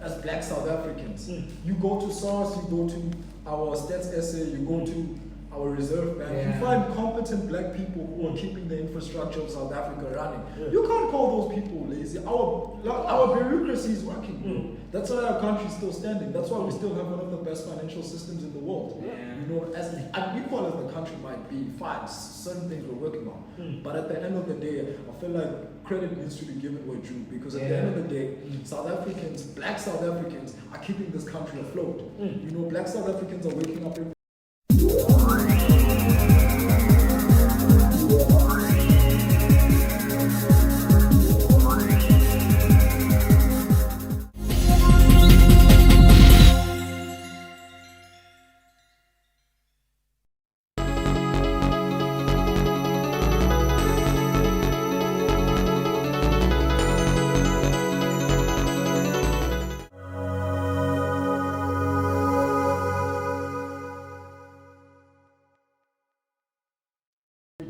as black South Africans. You go to SARS, you go to our stats essay, you go to our reserve bank, you find competent black people who are keeping the infrastructure of South Africa running. You can't call those people lazy. Our bureaucracy is working, bro. That's why our country is still standing. That's why we still have one of the best financial systems in the world. You know, as unequal as the country might be, fine, certain things we're working on. But at the end of the day, I feel like credit needs to be given where due, because at the end of the day, South Africans, black South Africans, are keeping this country afloat. You know, black South Africans are waking up every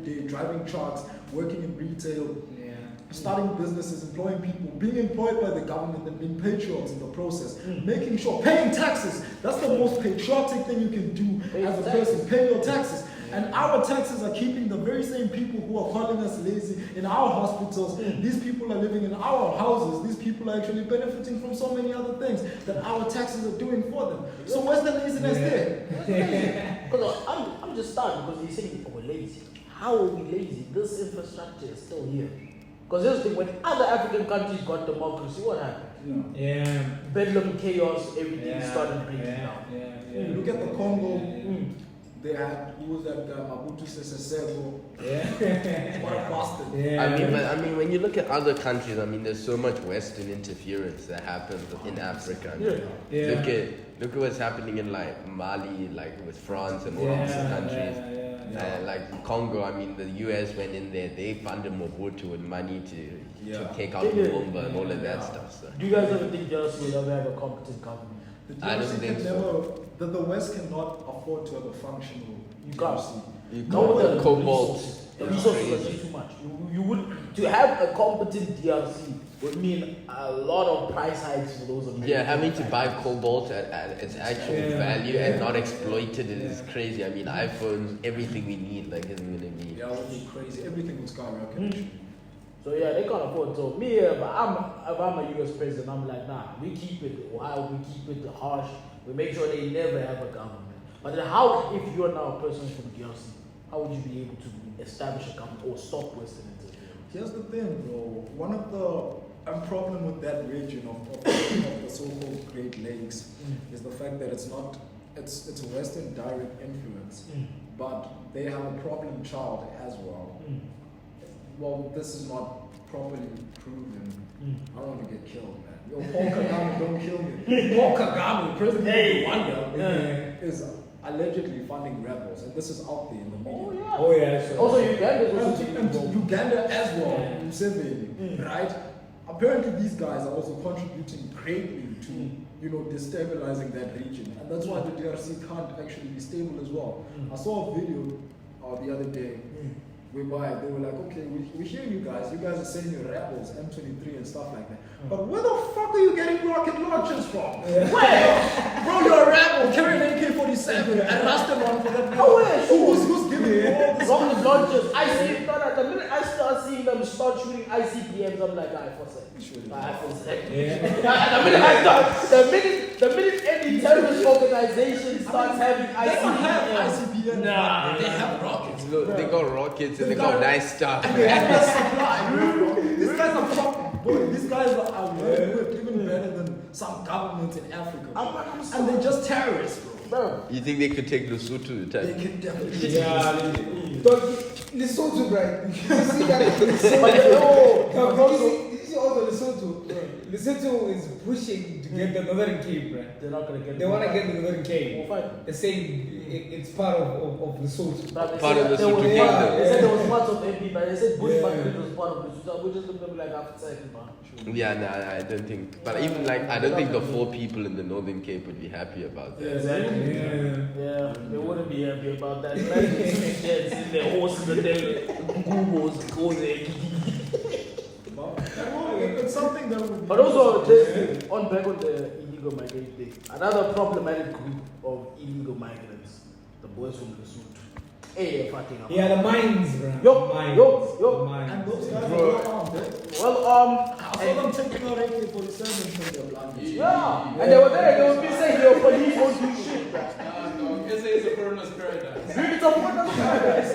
day, driving trucks, working in retail, starting businesses, employing people, being employed by the government and being patriots in the process, making sure, paying taxes. That's the most patriotic thing you can do as a person, pay your taxes. And our taxes are keeping the very same people who are calling us lazy in our hospitals. These people are living in our houses. These people are actually benefiting from so many other things that our taxes are doing for them. So where's the laziness there? Because I'm just stunned because he's saying we're lazy. How are we lazy? This infrastructure is still here. Because here's the thing, when other African countries got democracy, what happened? Bedlam, chaos, everything started breaking down. Look at the Congo. They had, who was that guy, Mabutu Sese Seko. What a bastard. I mean, when you look at other countries, I mean, there's so much Western interference that happens in Africa. I mean, look at what's happening in like Mali, like with France and all of these countries. Like Congo, I mean, the US went in there, they funded Mobutu with money to take out Lumumba and all of that stuff. So. Do you guys ever think DRC will ever have a competent government? I don't think so. The West cannot afford to have a functional You DRC. can't with the cobalt. The resources are just too much. You would to have a competent DRC would mean a lot of price hikes for those Americans. Yeah, having to buy cobalt at its actual value and not exploit it is crazy. I mean, iPhones, everything we need, like, isn't gonna be. Yeah, it would be crazy. Everything would skyrocket. So yeah, they can't afford. So me, if I'm a US president, I'm like, nah, we keep it wild, we keep it harsh, we make sure they never have a government. But then how, if you're now a person from DRC, how would you be able to establish a government or stop Western interference? Here's the thing, bro. One of the problem with that region of the so-called Great Lakes is the fact that it's a Western direct influence, but they have a problem child as well. Well, this is not properly proven. I don't want to get killed, man. Yo, Paul Kagame, don't kill me. Paul Kagame, president of Rwanda, is allegedly funding rebels, and this is out there in the media. Oh yeah. Sure. Also, Uganda is also And Uganda as well, Museveni, right? Apparently, these guys are also contributing greatly to, destabilizing that region, and that's why the DRC can't actually be stable as well. I saw a video the other day whereby they were like, okay, we hear you guys are saying you're rebels, M23 and stuff like that, but where the fuck are you getting rocket launchers from? Where? Bro, you're a rebel, carrying AK-47, and arrested one for that. Who's giving you all this? rocket launchers. I see the minute I start seeing them start shooting ICBMs, I'm like, for a second. The minute any terrorist organization starts having They don't have ICBMs, ICBM. Nah. They have rockets. Look, they got rockets and they got nice stuff. And they have the supply. These guys are fucking, boy, these guys are well-equipped, even better than some governments in Africa. And they're just terrorists, bro. You think they could take Lesotho They time? can definitely. But Lesotho, right? You see that? You see also Lesotho. Lesotho is pushing to get the Northern Cape, right? they're not gonna get. They want to get the Northern Cape. We'll fight. They're saying it's part of Lesotho. But they Part said of the there was- Lesotho yeah, kingdom. They said there was part of MP, but they said Bushbuck Yeah. was part of Lesotho. We're just gonna be like half a second, man. Yeah, nah, I don't think. But even I don't think the 4 people in the Northern Cape would be happy about that. Exactly. Yeah. Yeah, they wouldn't be happy about that. Imagine kids in their horses and their Googles go there. It's something that would be. But also, just on back on the illegal migrant thing, another problematic group of illegal migrants, the boys from Lesotho. Hey, fucking up. Yeah, the mines, bro. Yo. The mines. And those guys Bro. are armed, eh? Well, I saw them taking out AK-47 from their blankets. yeah, and they were there. They would be saying your police won't do shit, bro. SA is a foreigner's paradise. It's a wonderful paradise.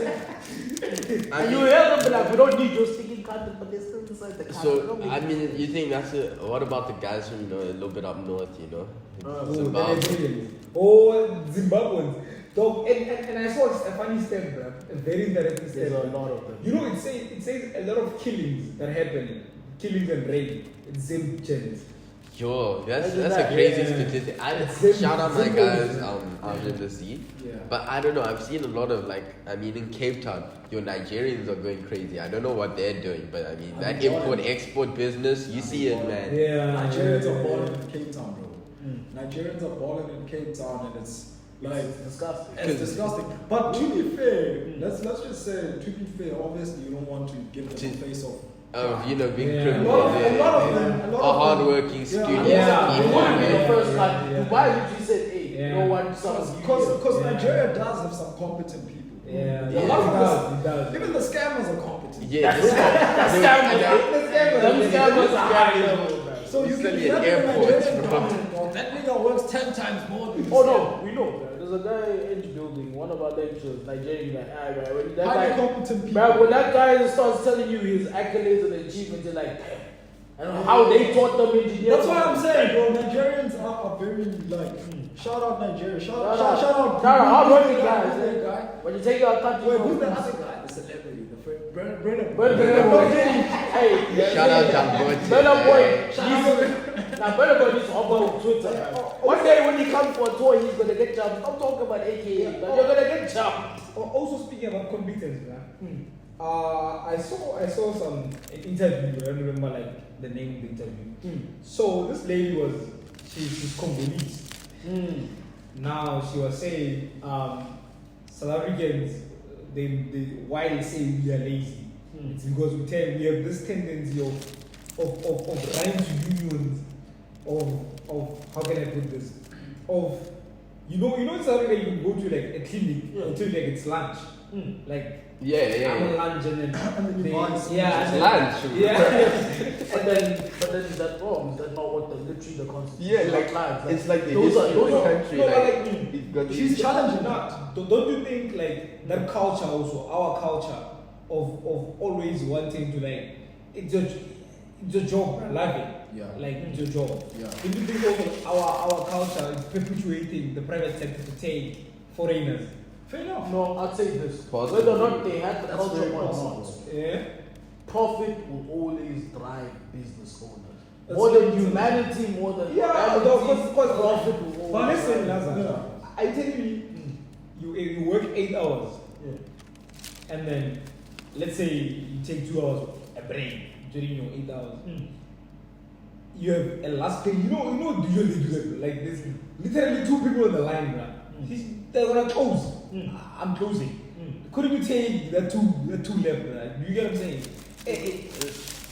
And you hear them be like, we don't need your sticking content, but they're still inside the So, I mean, you think what about the guys from, a little bit up north, Zimbabwe? Zimbabweans. Dog, and I saw a funny step, bro. A very interesting step. There's a lot of them. You know, it says a lot of killings that happen, killings and rape in Zimbabwe. Yo, that's Imagine a that, crazy yeah. statistic. Shout out my guys out in the sea. Yeah. But I don't know, I've seen a lot of in Cape Town, your Nigerians are going crazy. I don't know what they're doing, but I mean, that import-export business, you see it, man. Yeah. Nigerians are balling in Cape Town, bro. Nigerians are balling in Cape Town, and it's like Disgusting. it's disgusting. But to be fair, let's just say, to be fair, obviously you don't want to give them a face off. Being Yeah. criminals. A lot of them. Hardworking, studious Yeah. It people. wouldn't be the man. first country. Yeah. Dubai literally said, hey, Yeah. no one sucks. Because Yeah. Nigeria does have some competent people. Yeah. A lot of It does. even the scammers are competent. Yeah, Them scammers are high level, man. So you can Send me get an an airport, Nigerian bro. government, dog. That nigga works 10 times more than Oh no, we know. Man. There's a guy in the building, one of our lecturers, Nigerian guy. Right, when that highly guy, competent people. man, when that guy starts telling you his accolades and achievements, you're like, damn. And how they taught them engineering. That's what I'm saying, bro. Nigerians are very shout out Nigeria. Shout out. hardworking Who's guys. that guy? When you take our country, Wait, from- who's the other guy? The celebrity, the Brennan. Hey, Shout out Dangote. Burna Boy. Now Burna Boy needs to hop on Twitter. Man. One day when he comes for a tour, he's gonna get jumped. Stop talking about AKA, but you're gonna get jumped. Also speaking about convictions, man. I saw some interview. I don't remember like the name of the interview. So this lady she's Congolese. Now she was saying South Africans why they say we are lazy. It's because we have this tendency of running to unions, of how can I put this? Of you know in South Africa you can go to like a clinic until like it's lunch. Like I'm on lunch and then you buy lunch. But then is that wrong? Is that not what the constitution like it's like the history of the country. She's challenging that. Don't you think like that culture also, our culture of always wanting to like it's a job, I love it. Yeah. Like it's a job. Yeah. Don't you think also our culture is perpetuating the private sector to take foreigners? Fair enough. No, I'd say this. Possible. Whether or not they had the That's culture very or not, possible. profit will always drive business owners. That's More than true. humanity, more than Because profit will always but listen, drive. Lazar, I tell you work 8 hours. And then let's say you take 2 hours a break during your 8 hours. You have a last day. You know, do you do that? Like there's literally 2 people on the line, right? They're gonna close. I'm closing. Couldn't you take the two left, right? Do you get what I'm saying?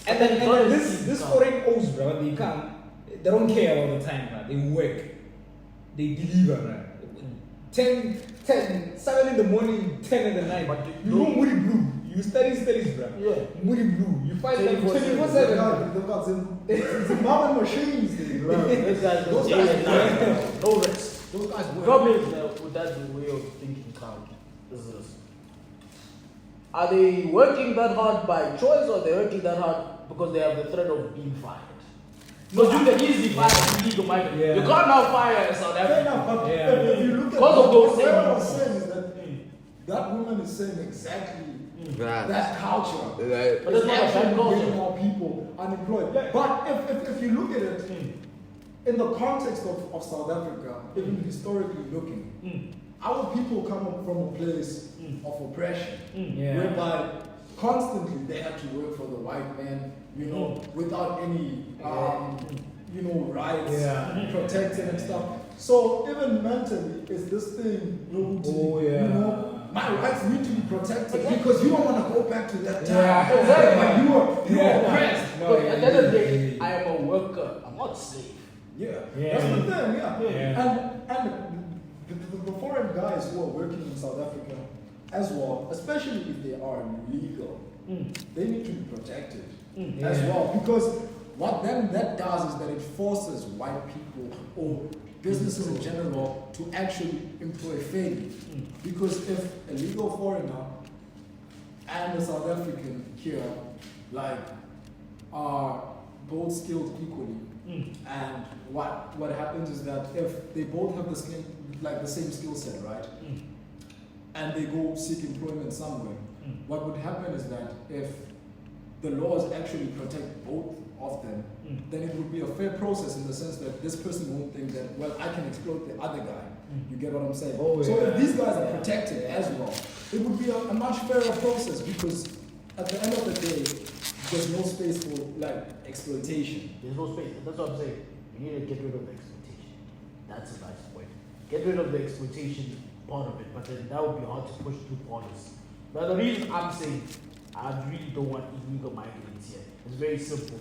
And then this foreign O's, bro, they don't care about the time, right? They work. They deliver, right? 7 in the morning, 10 in the night. But you know Moody Blue. You study studies, bro. Yeah. Moody Blue. You find them 24/7. They've got Zimbabwe machines there, right? Those guys Those don't guys no rest. Those guys work. Problem is with that way of thinking, crowd is this. Are they working that hard by choice or they're working that hard because they have the threat of being fired? Because you can easily fire illegal migrants. Yeah. You can't now fire in South Fair Africa. enough, but Yeah. if you look at Because of those what I things. was saying is that woman is saying exactly that culture. But that's not a actually bad culture. making our people unemployed. But if you look at it in the context of South Africa, even historically looking, our people come up from a place of oppression, whereby constantly they had to work for the white man, without any, rights protected and stuff. So even mentally, it's this thing, my rights need to be protected because you don't want to go back to that time. Yeah. Exactly. But you are oppressed. But at the end of the day, I am a worker. I'm not a slave. Yeah, Yeah. that's the thing. Yeah. And the foreign guys who are working in South Africa as well, especially if they are legal, they need to be protected as well, because what then that does is that it forces white people or businesses in general to actually employ fairly. Because if a legal foreigner and a South African here are both skilled equally, and what happens is that if they both have the same skill set, right, and they go seek employment somewhere, what would happen is that if the laws actually protect both of them, then it would be a fair process in the sense that this person won't think that, well, I can exploit the other guy. You get what I'm saying? So if these guys are protected as well, it would be a much fairer process, because at the end of the day, there's no space for exploitation. There's no space. That's what I'm saying. We need to get rid of the exploitation. That's a nice point. Get rid of the exploitation part of it, but then that would be hard to push through policy. Now the reason I'm saying I really don't want illegal migrants here is very simple.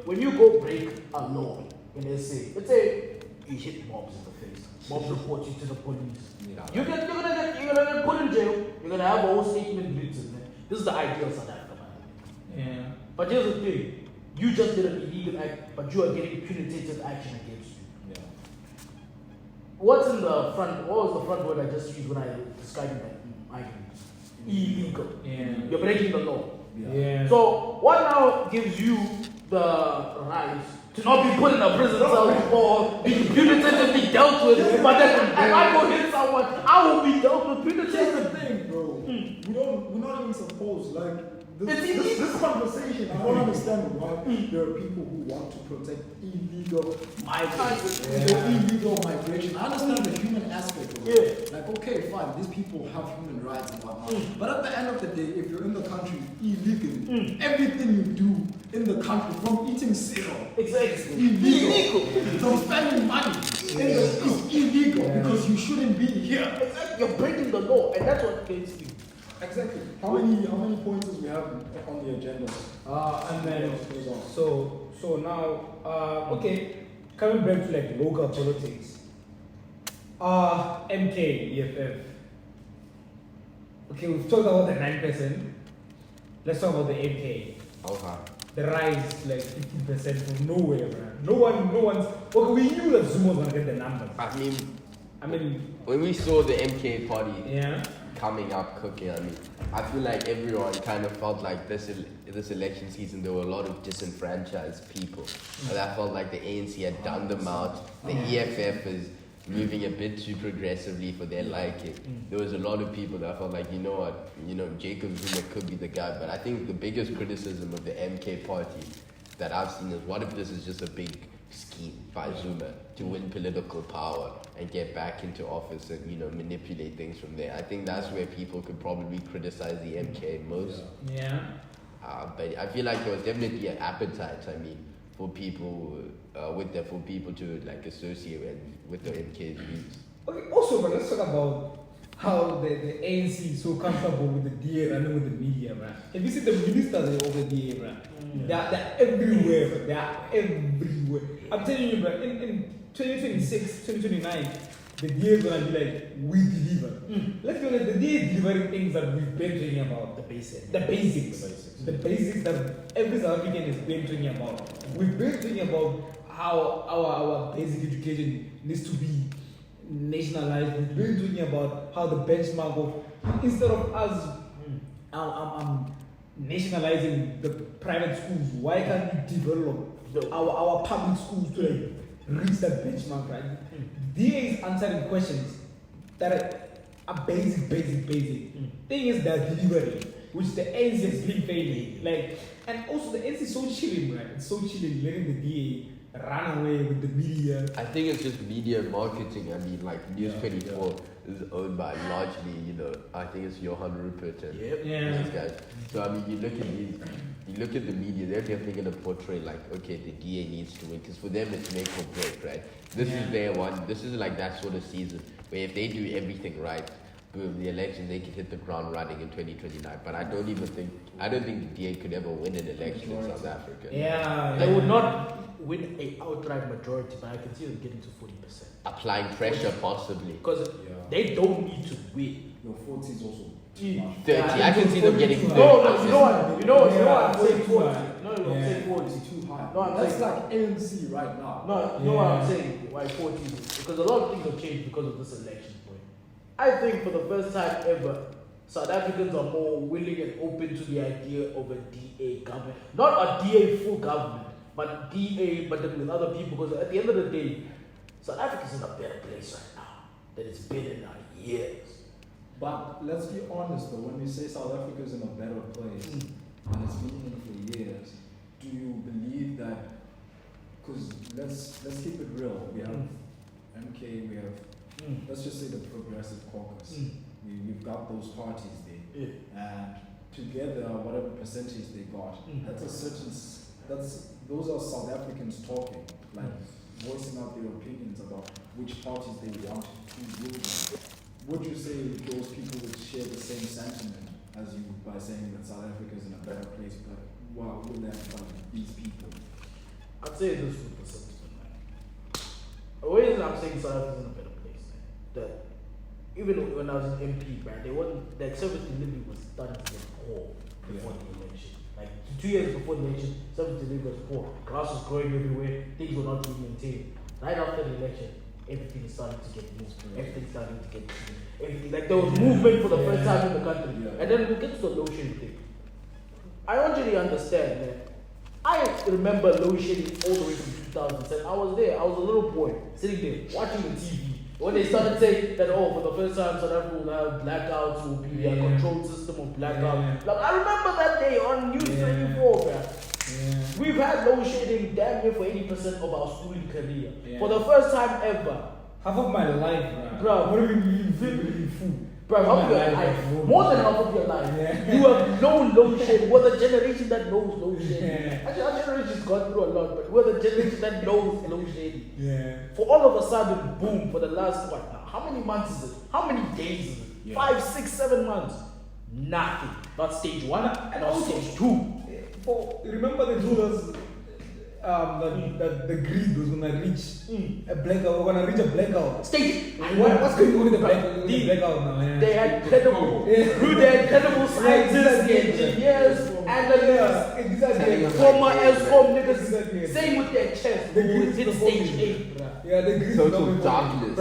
When you go break a law in SA, let's say you hit mobs in the face, mobs report you to the police. You're gonna get put in jail. You're gonna have a whole statement written. This is the ideal South Africa. Yeah. But here's the thing: you just did an illegal act, but you are getting punitive action against you. Yeah. What's in the front? What was the front word I just used when I described that migrant? Illegal. Yeah. You're breaking the law. Yeah. So what now gives you the right to not be put in a prison cell or be punitively dealt with? But then if I go hit someone, I will be dealt with Here's the punitively. thing, bro. We're not even supposed, It's this conversation, I don't understand why there are people who want to protect illegal migrants or illegal migration. I understand the human aspect of it. Okay, fine, these people have human rights and whatnot. But at the end of the day, if you're in the country illegally, everything you do in the country, from eating cereal, Exactly. illegal. From spending money is illegal because you shouldn't be here. Exactly. You're breaking the law, and that's what pains me. Exactly. How many pointers we have on the agenda? And then so now okay, coming back to like local politics. MK EFF. Okay, we've talked about the 9%. Let's talk about the MK. Okay. The rise like 15% from nowhere, man. No one's. Okay, we knew that Zuma was gonna get the numbers. I mean, when we saw the MK party Yeah. coming up cooking, I feel like everyone kind of felt like this election season there were a lot of disenfranchised people. And I felt like the ANC had done them out. The EFF is moving a bit too progressively for their liking. There was a lot of people that felt like, Jacob Zuma could be the guy. But I think the biggest criticism of the MK party that I've seen is, what if this is just a big scheme by Zuma to win political power and get back into office and manipulate things from there? I think that's where people could probably criticize the MK most. Yeah. But I feel like there was definitely an appetite. For people to like associate with the MK's views. Okay. Also, but let's talk about how the ANC is so comfortable with the DA running with the media, man. Have you seen the ministers over the DA, man? They're everywhere, man. They are everywhere. I'm telling you, man, in 2026, 2029, the DA is gonna be like, we deliver. Let's be honest, the DA is delivering things that we've been talking about. The basics that every South African has been talking about. We've been talking about how our basic education needs to be nationalized. We've been talking about how the benchmark of, instead of us nationalizing the private schools, why can't we develop our public schools to like reach that benchmark, right? DA is answering questions that are basic. Thing is they're delivering, which the ANC has been failing. And also the ANC is so chilling, right? It's so chilling letting the DA run away with the media. I think it's just media marketing. News 24 is owned by largely, I think it's Johan Rupert and these guys. So you look at the media, they're definitely going to portray okay, the DA needs to win, because for them it's make or break, right? This is their one. This is like that sort of season where if they do everything right, boom, the election, they can hit the ground running in 2029. But I don't think the DA could ever win an election in South Africa. Yeah, they would not win an outright majority, but I can see them getting to 40%. Applying pressure, possibly. Because they don't need to win. Your 40 is also 30. I can see them getting 30. No, you know what I'm saying 40. No, I'm saying 40. It's too high. No, I'm That's saying like ANC right now. No, you know what I'm saying? Why 40? Because a lot of things have changed because of this election point. I think for the first time ever, South Africans are more willing and open to the idea of a DA government. Not a DA full government, but DA, but then with other people. Because at the end of the day, South Africa's in a better place right now than it's been in years. But let's be honest though, when we say South Africa is in a better place and it's been in for years, do you believe that? Because let's keep it real. We have MK, we have let's just say the Progressive Caucus. We've got those parties there, and together, whatever percentage they got, those are South Africans talking, like voicing out their opinions about which parties they want to rule them. Would you say those people would share the same sentiment as you by saying that South Africa is in a better place, but wow, would that these people? I'd say this with the sentiment, man. The reason I'm saying South Africa is in a better place, man, that even when I was in MP, man, the service delivery was done to the core before the election. Like 2 years before the election, service delivery was poor. Grass was growing everywhere, things were not being maintained. Right after the election, everything is starting to get moved. Everything's starting to get clean. Everything, like there was movement for the first time in the country. And then we'll get to the load shedding thing. I want you to understand, man. I remember load shedding all the way from 2007. I was there. I was a little boy sitting there watching the TV. When they started saying that, for the first time South Africa will have blackouts, will be a controlled system of blackout. Like, I remember that day on News 24, man. We've had load shedding damn near for 80% of our schooling career. For the first time ever. Half of my life, bro. What do you mean food? Bro, half of your life. More than half of your life. You have known load shedding. We're the generation that knows load shedding. Actually, our generation's gone through a lot, but we're the generation that knows load shedding. For all of a sudden, boom, for the last, how many months is it? How many days is it? 5, 6, 7 months. Nothing. Not stage 1, And not also- stage 2. Remember the rulers that the greed was gonna reach a blackout. We're gonna reach a blackout. Stage. What's going on with the blackout now? Yeah. They had credible, they had credible scientists, engineers, analysts, former ESCOM niggas. Same with their chest. The Who greed hit is stage the 8. Yeah, the greed. Total darkness.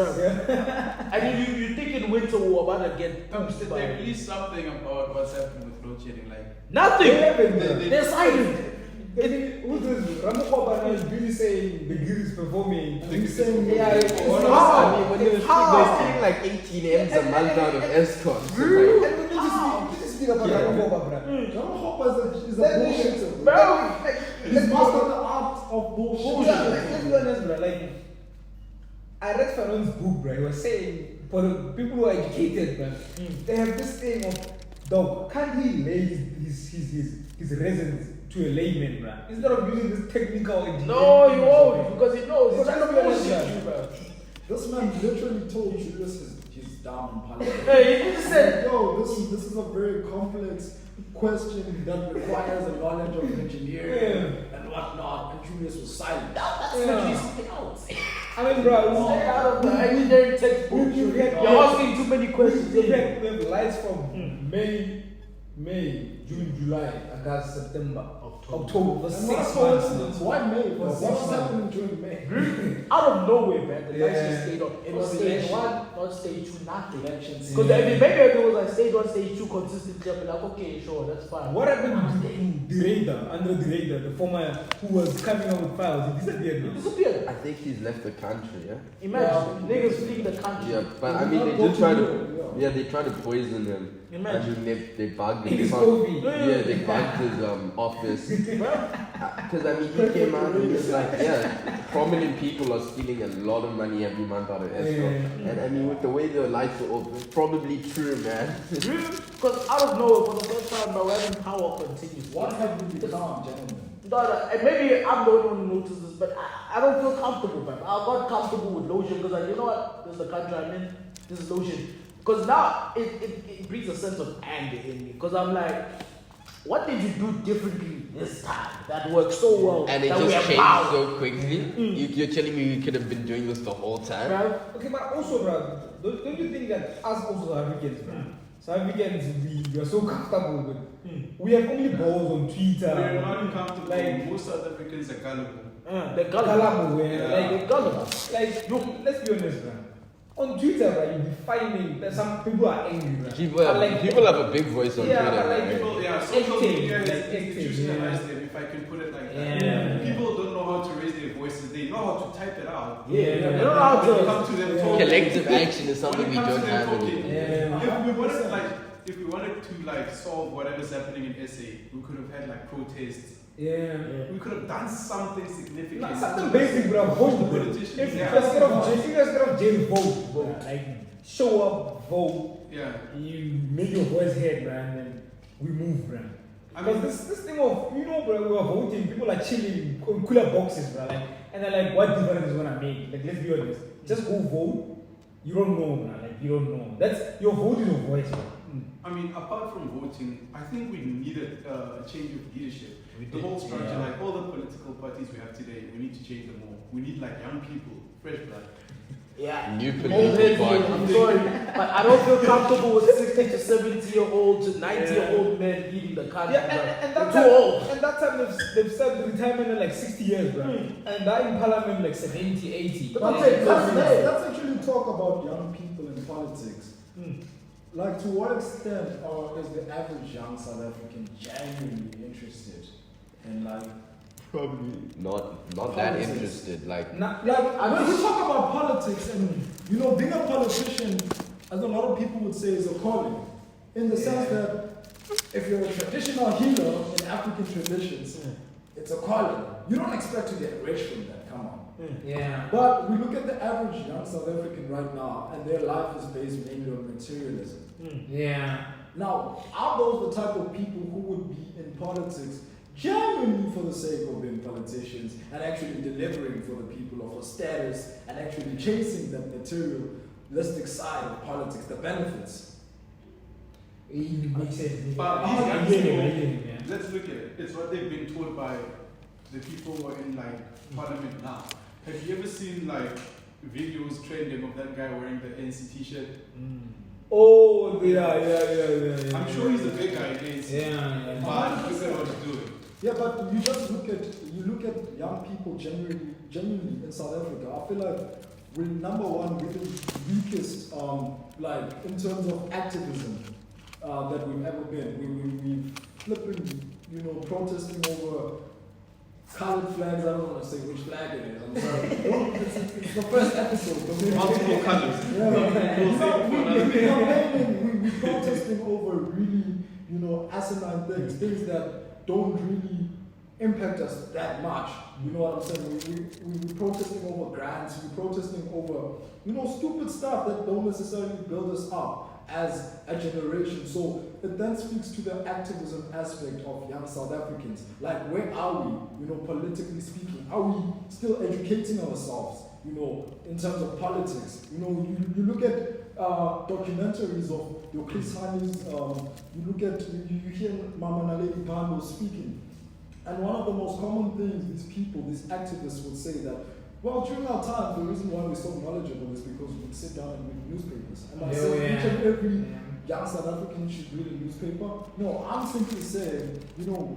I mean, you think in winter we're about to get pumped Did by they release something about what's happening with load shedding? Like, nothing. they- They're silent. Who's this? Ramaphosa is really saying the greed is performing. He's saying, Yeah, it's I mean, when they're How? stealing like 18 M's a month out of ESCOM. And we need to speak about Ramaphosa, bruh. Ramaphosa is a That bullshitter. Bro, He's mastered the art of bullshit. Let's be honest, bro. Like, I read Fanon's book, bro. He was saying, for the people who are educated, bro, they have this thing of, dog, can't he lay his reasons to a layman, bro? Instead of using this technical engineering. no, he won't because he knows. He's Because trying to let's be honest, bullshit you, bro. bro. This man literally told Julius he's down in politics. Hey, he just said, Yo, this is a very complex question that requires a knowledge of engineering and whatnot, and Julius was silent. that's Yeah. literally something else. I mean, bro, Straight out of the engineering textbook. You're asking too many questions. we have lights from May, June, July, August, September, October, for And 6 what months. coincidence? Why May? For What 6 was months. happening during May? Out of nowhere, man. The lights Yeah. just stayed on. It was For stage election. 1, not stage 2, nothing. Elections. Because maybe if it was like stage 1, stage 2 consistently, I'd be like, okay, sure, that's fine. What happened to the Raider, Andre the Raider, the former who was coming out with files? He disappeared. It now. disappeared. I think he's left the country, yeah? Imagine, niggas fleeing the country. Yeah, but I mean, they did try to, they tried to poison him. Imagine. And then they bugged him. His They bugged- COVID. Yeah, they bugged his office. Because I mean, he came out and he was like, yeah, prominent people are stealing a lot of money every month out of ESCOM. And I mean, with the way the lights were open, it's probably true, man. Because out of nowhere, for the first time, my wearing power continues. What have we become, gentlemen? And maybe I'm the only one who notices this, but I don't feel comfortable, man. I got comfortable with lotion because, like, you know what? This is the country I'm in. This is lotion. Because now it brings a sense of anger in me. Because I'm like, what did you do differently this time that worked so well? And it that we just have changed power? so quickly. You're telling me we could have been doing this the whole time? Right? Okay, but also, bro, don't you think that us also South Africans, bro? South Africans, we are so comfortable with. We have only balls on Twitter. we're not comfortable. Like, Most South Africans are gullible. They're gullible. Gullible, yeah. Like, they're gullible. Like, look, let's be honest, bro. On Twitter, right, you'll be finding that some people are angry, bro. People have a big voice on Yeah, Twitter, but like right? People, social Active, media has like active, institutionalized them, if I can put it like that. Yeah. People don't know how to raise their voices, they know how to type it out. Yeah, Yeah, they yeah. don't know how When it to. comes to them talking, Collective action is something when we it comes don't to them have talking, anymore. Yeah. if we wanted to like solve whatever's happening in SA, we could have had like protests. Yeah. We could have done something significant. Not something basic, bro. Vote, bro. Politicians, If you yeah. guys get off jail, vote. Like, show up, vote. Yeah. You make your voice heard, man, and then we move, bro. I Because mean, this thing of, you know, bro, we are voting, people are chilling in cooler boxes, bro. Like, and they're like, what difference is gonna make? Like, let's be honest. Just go vote. You don't know, man. Like, you don't know. That's your vote is your voice, bro. I mean, apart from voting, I think we needed a change of leadership. The whole structure, yeah. like all the political parties we have today, we need to change them all. We need like young people, fresh blood. Yeah. New Old political heads, party. I'm sorry, but I don't feel comfortable with 60 to 70-year-old to 90-year-old men leading the country. Yeah, and bro. that They're time, too old. and that time they've said retirement in like 60 years, bro. And they're in parliament like 70, 80. But But that's it, let's actually talk about young people in politics. Like, to what extent is the average young South African genuinely interested in, like, Probably not that Politics. interested. Like, Not, when you talk about politics, and you know, being a politician, as a lot of people would say, is a calling, in the sense that if you're a traditional healer in African traditions, it's a calling. You don't expect to get rich from that. Come on. yeah. But we look at the average young South African right now, and their life is based mainly on materialism. Yeah. Now, are those the type of people who would be in politics genuinely for the sake of being politicians and actually delivering for the people or for status and actually chasing that materialistic side of politics, the benefits? It makes sense. But I these young hear people, him, I hear him, yeah. let's look at it. It's what they've been told by the people who are in like parliament now. Have you ever seen like videos trending of that guy wearing the ANC t-shirt? Oh, yeah. I'm sure he's a big guy in ANC. Yeah. But look at what he's doing. Yeah, but you just look at young people genuinely in South Africa. I feel like we're number one with the weakest, like in terms of activism that we've ever been. We flipping, protesting over colored flags. I don't want to say which flag it is. I'm sorry. It's the first episode. Multiple colors. We're protesting over really, asinine things that don't really impact us that much. You know what I'm saying? We're protesting over grants. We're protesting over, stupid stuff that don't necessarily build us up as a generation. So it then speaks to the activism aspect of young South Africans. Like, where are we, politically speaking? Are we still educating ourselves, in terms of politics? You look at documentaries of your Chris Hannies, you hear Mama Naledi Pandor speaking. And one of the most common things these activists would say that, well, during our time, the reason why we're so knowledgeable is because we sit down and read newspapers. And I say each and every young South African should read a newspaper. No, I'm simply saying,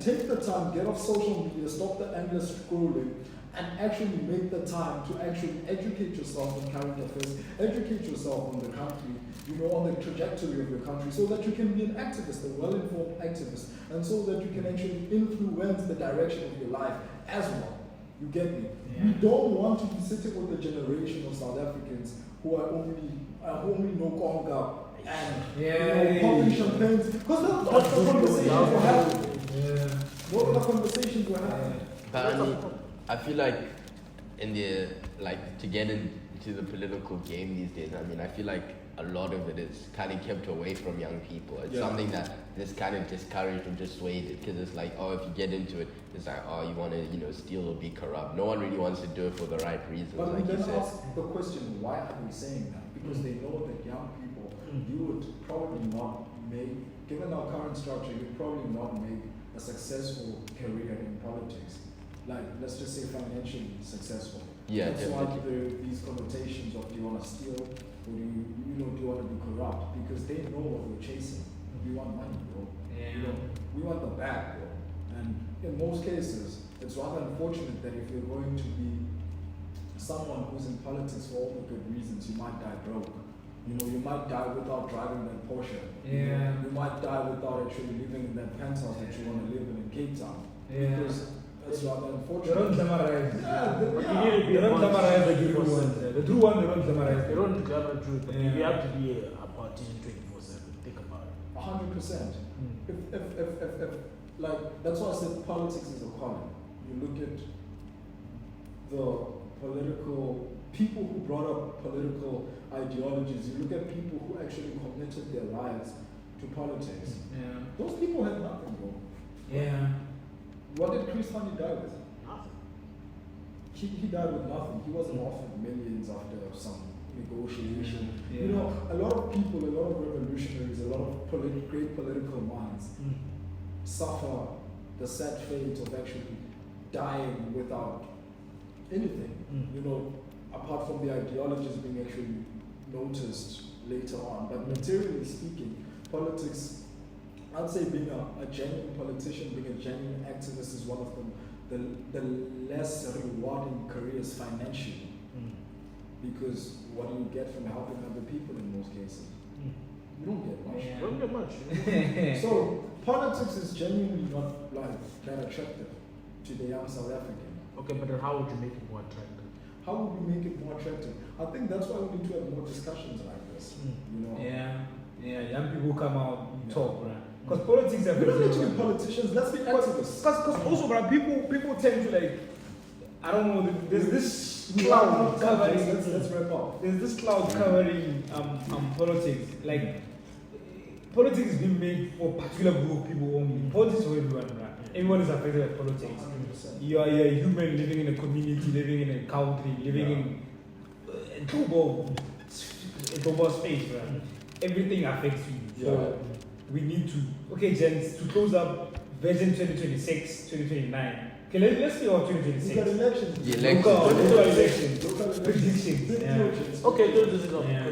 take the time, get off social media, stop the endless scrolling, and actually make the time to actually educate yourself on current affairs, educate yourself on the country, on the trajectory of your country, so that you can be an activist, a well-informed activist, and so that you can actually influence the direction of your life as well. You get me? Yeah. We don't want to be sitting with a generation of South Africans who only know conga and popping champagnes, because that's the conversations we're having. What are the conversations we're having? But I feel like to get into the political game these days, I feel like a lot of it is kind of kept away from young people. It's something that is kind of discouraged or dissuaded, because it's like, if you get into it, it's like, you want to, steal or be corrupt. No one really wants to do it for the right reasons, but like we you then said. ask the question, why are we saying that? Because they know that young people, you would probably not make, given our current structure, you'd probably not make a successful career in politics. Like, let's just say financially successful. Yeah, that's why there are these connotations of, do you want to steal, or do you want to be corrupt? Because they know what we're chasing. We want money, bro. Yeah. We want the bag, bro. And in most cases, it's rather unfortunate that if you're going to be someone who's in politics for all the good reasons, you might die broke. You might die without driving that Porsche. Yeah. You might die without actually living in that penthouse that you want to live in Cape Town. Yeah. Because it's rather unfortunate. They don't glamorize. They don't glamorize the true ones. The true one, they don't glamorize. They don't glamorize the truth. You have to be a politician 24/7. Think about it. 100%. If like, that's why I said politics is a calling. You look at the political people who brought up political ideologies. You look at people who actually committed their lives to politics. Yeah. Those people had nothing, bro. Yeah. What did Chris Hani die with? Nothing. He died with nothing. He wasn't offered millions after some negotiation. Yeah. A lot of people, a lot of revolutionaries, a lot of great political minds suffer the sad fate of actually dying without anything. Apart from the ideologies being actually noticed later on. But materially speaking, politics, I'd say being a genuine politician, being a genuine activist is one of the less rewarding careers financially. Because what do you get from helping other people in most cases? You don't get much. Yeah. You don't get much. So politics is genuinely not that attractive to the young South African. Okay, but then how would you make it more attractive? How would we make it more attractive? I think that's why we need to have more discussions like this. Yeah, young people come out and talk, right? Because politics are We don't need to very be politicians, let's be activists. Because also, bro, people tend to like, I don't know, there's this cloud covering. Let's wrap up. There's this cloud covering politics. Like, politics is being made for a particular group of people only. Politics for everyone, right? Everyone is affected by politics. 100%. You're a human living in a community, living in a country, living in a global space, right? Everything affects you. So we need to, okay, gents, to close up version 2026, 2029. Okay, let's see about 2026. We've got elections. The elections. Local elections. Local elections. Predictions. Big Yeah. elections. Okay, this is Yeah.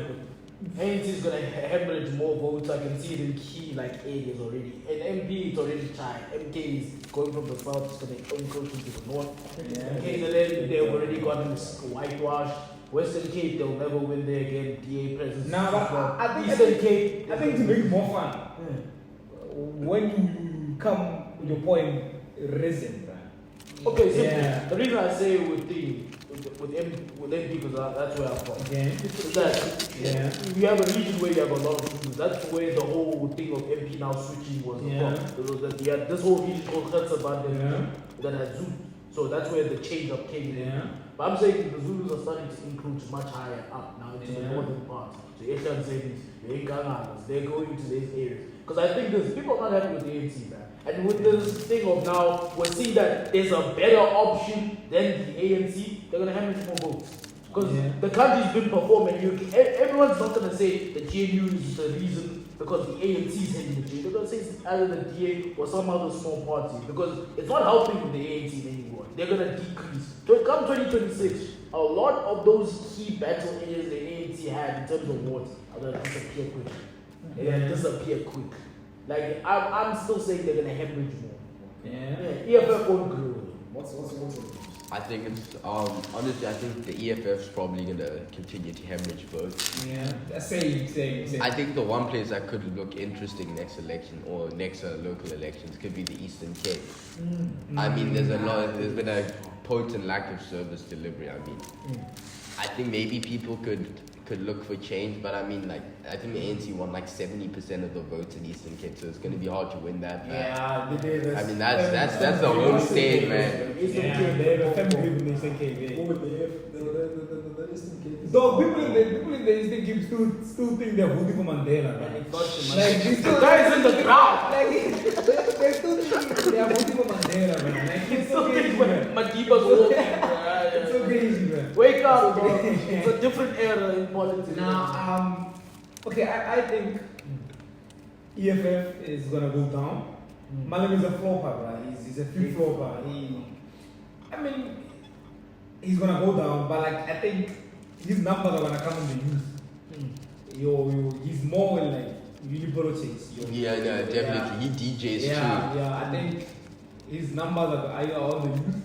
ANC is gonna hemorrhage more votes. I can see it in key areas already. And MP it's already tied. MK is going from the south, it's gonna encroach into the north. Yeah. KZN, they've already gotten whitewashed. Western Cape, they'll never win there again. DA presence. Nah, but I think Eastern Cape. I think to make it more fun, when you come with your point reason, right? Okay, so Yeah. the reason I say with MP because that's where I'm from. Okay. Is that Yeah. you have a region where you have a lot of people. That's where the whole thing of MP now switching was Yeah. from. It was that you had this whole region called Khatsabad Yeah. that had Zulu. So that's where the change up came in. Yeah. But I'm saying the Zulus are starting to encroach much higher up now into the Yeah. northern part. So Eshan Zedis, the Nganganas, they're going into these areas. Because I think there's people are not happy with the ANC, man. And with this thing of now, we're seeing that there's a better option than the ANC, they're going to have more votes. Because Yeah. the country's been performing. Everyone's not going to say the GNU is the reason because the ANC is heading the GNU. They're going to say it's either the DA or some other small party because it's not helping with the ANC anymore. They're going to decrease. So come 2026, a lot of those key battle areas the ANC had in terms of votes are going to disappear quick. They're going to disappear quick. Like, I'm still saying they're going to hemorrhage more. Yeah. EFF won't grow. What's the I think it's honestly I think the EFF's probably gonna continue to hemorrhage votes. Yeah. Same. I think the one place that could look interesting next election or next local elections could be the Eastern Cape. I mean, there's been a potent lack of service delivery. I mean, I think maybe people could look for change, but I mean, like, I think the ANC won like 70% of the votes in Eastern Cape, so it's gonna be hard to win that. Yeah, they did. I mean, that's the whole state, man. Yeah, they have a family in the Eastern Cape. Oh, the Eastern Cape. Though people in the Eastern Cape still think they're voting for Mandela, man. Like The these two guys in the crowd. like they still think they are voting for Mandela, man. Like it's so crazy, man. Madiba's walking. It's so crazy, man. Wake up, bro. It's a different era in politics. Now, okay, I think EFF is gonna go down. Malam is a flopper, right? He's a free flopper. He's gonna go down, but like I think his numbers are gonna come in the youth. He's more in like uni politics. Yeah, no, definitely. He DJs too. Yeah. I think his numbers are on the youth,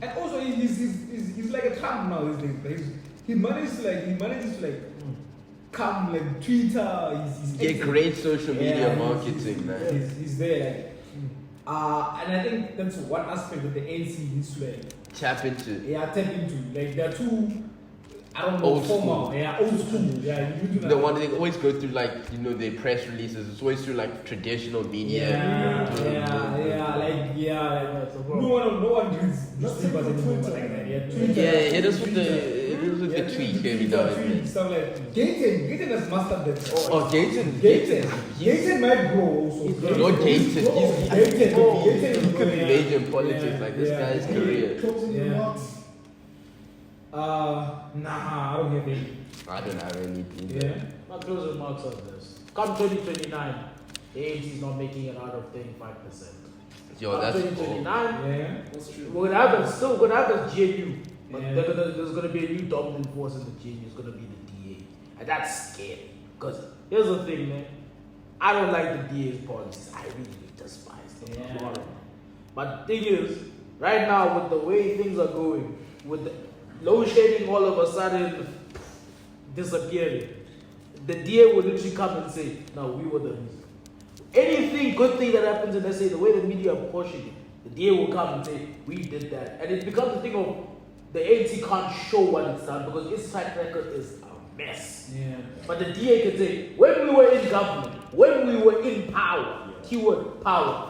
and also he's like a Trump now. He manages to come like Twitter. Get great social media marketing, man. He's there. And I think that's one aspect that the ANC needs to like Tap into. tap into. Like they're too, I don't know, Old formal. school. Yeah, old school. Yeah, you do The one they always go through, like, you know, their press releases. It's always through like traditional media. No one reads newspapers anymore like that. Yeah, it is with the tweet every now and then. Stuff like Gaten has mastered that. Oh, Gaten. Gaten might grow also. Not Gaten. He could be major in politics. Like, this guy's career. Closing Yeah. remarks. Nah, I don't get it. I don't have any. Yeah. My closing remarks on this. Come 2029, the ANC is not making it out of 35%. Yo, Come that's 2029, Yeah. That's true. we're gonna have a GNU. But Yeah. there's gonna be a new dominant force in the GNU. It's gonna be the DA. And that's scary. Because here's the thing, man. I don't like the DA's policies. I really despise them. Yeah. A lot of them. But the thing is, right now, with the way things are going, with the load shedding all of a sudden disappearing, the DA will literally come and say, no, we were the reason. Anything, good thing that happens in SA, the way the media are pushing it, the DA will come and say, we did that. And it becomes a thing of the ANC can't show what it's done because its track record is a mess. Yeah. But the DA can say, when we were in government, when we were in power, keyword power,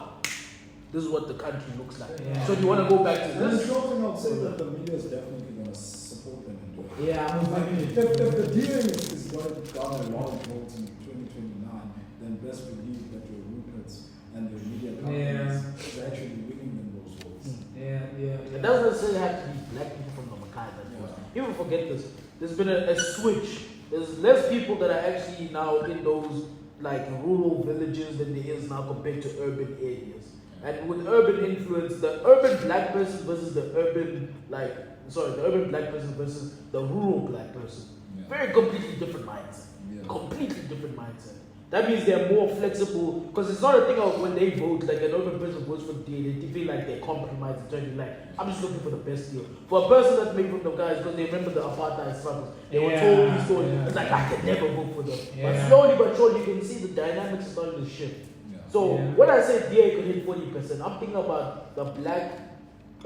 this is what the country looks like. Yeah. So do you want to go back to And the this? short thing I would say that the media is definitely going to support them and do it. Yeah, If the DA is going to garner a lot of votes in 2029, then best believe that your Ruperts and your media companies is actually winning them those votes. It doesn't necessarily have to be black people from the Makai that vote. You will forget this. There's been a switch. There's less people that are actually now in those like rural villages than there is now compared to urban areas. And with urban influence, the urban black person versus the urban the urban black person versus the rural black person, very completely different mindset. Completely different mindset. That means they're more flexible, because it's not a thing of when they vote, like an urban person votes for D, they feel like they're compromised and trying to like, I'm just looking for the best deal. For a person that's made from the guys, because they remember the apartheid struggles, they were told these stories, it's like, I can never vote for them. But slowly but surely, you can see the dynamics starting to shift. So when I say DA could hit 40%, I'm thinking about the black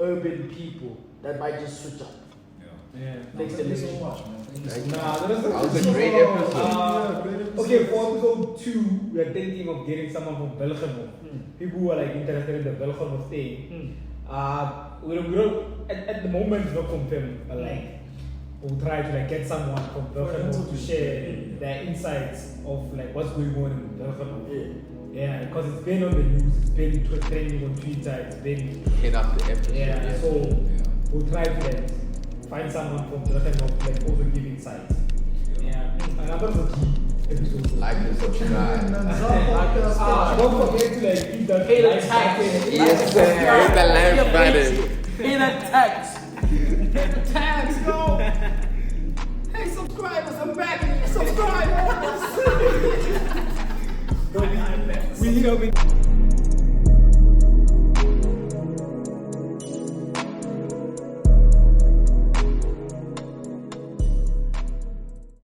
urban people that might just switch up. Thank you so much, man. That was a great episode. Okay, for episode 2, we are thinking of getting someone from Belgium. People who are like interested in the Belgium thing. We don't at the moment it's not confirmed, but like we'll try to like get someone from Belgium to share their insights of like what's going on in Belgium. Yeah, because it's been on the news, it's been trending on Twitter, it's been Hit up the episode. so we'll try to like find someone from Belgium to like also give insights. And that was a key episode. Like and subscribe. Don't forget to like hit that Hit like attack. button. Yes, sir. Hit the like button. In attacks. Tags, go! Hey subscribers, I'm back! Subscribe! We need a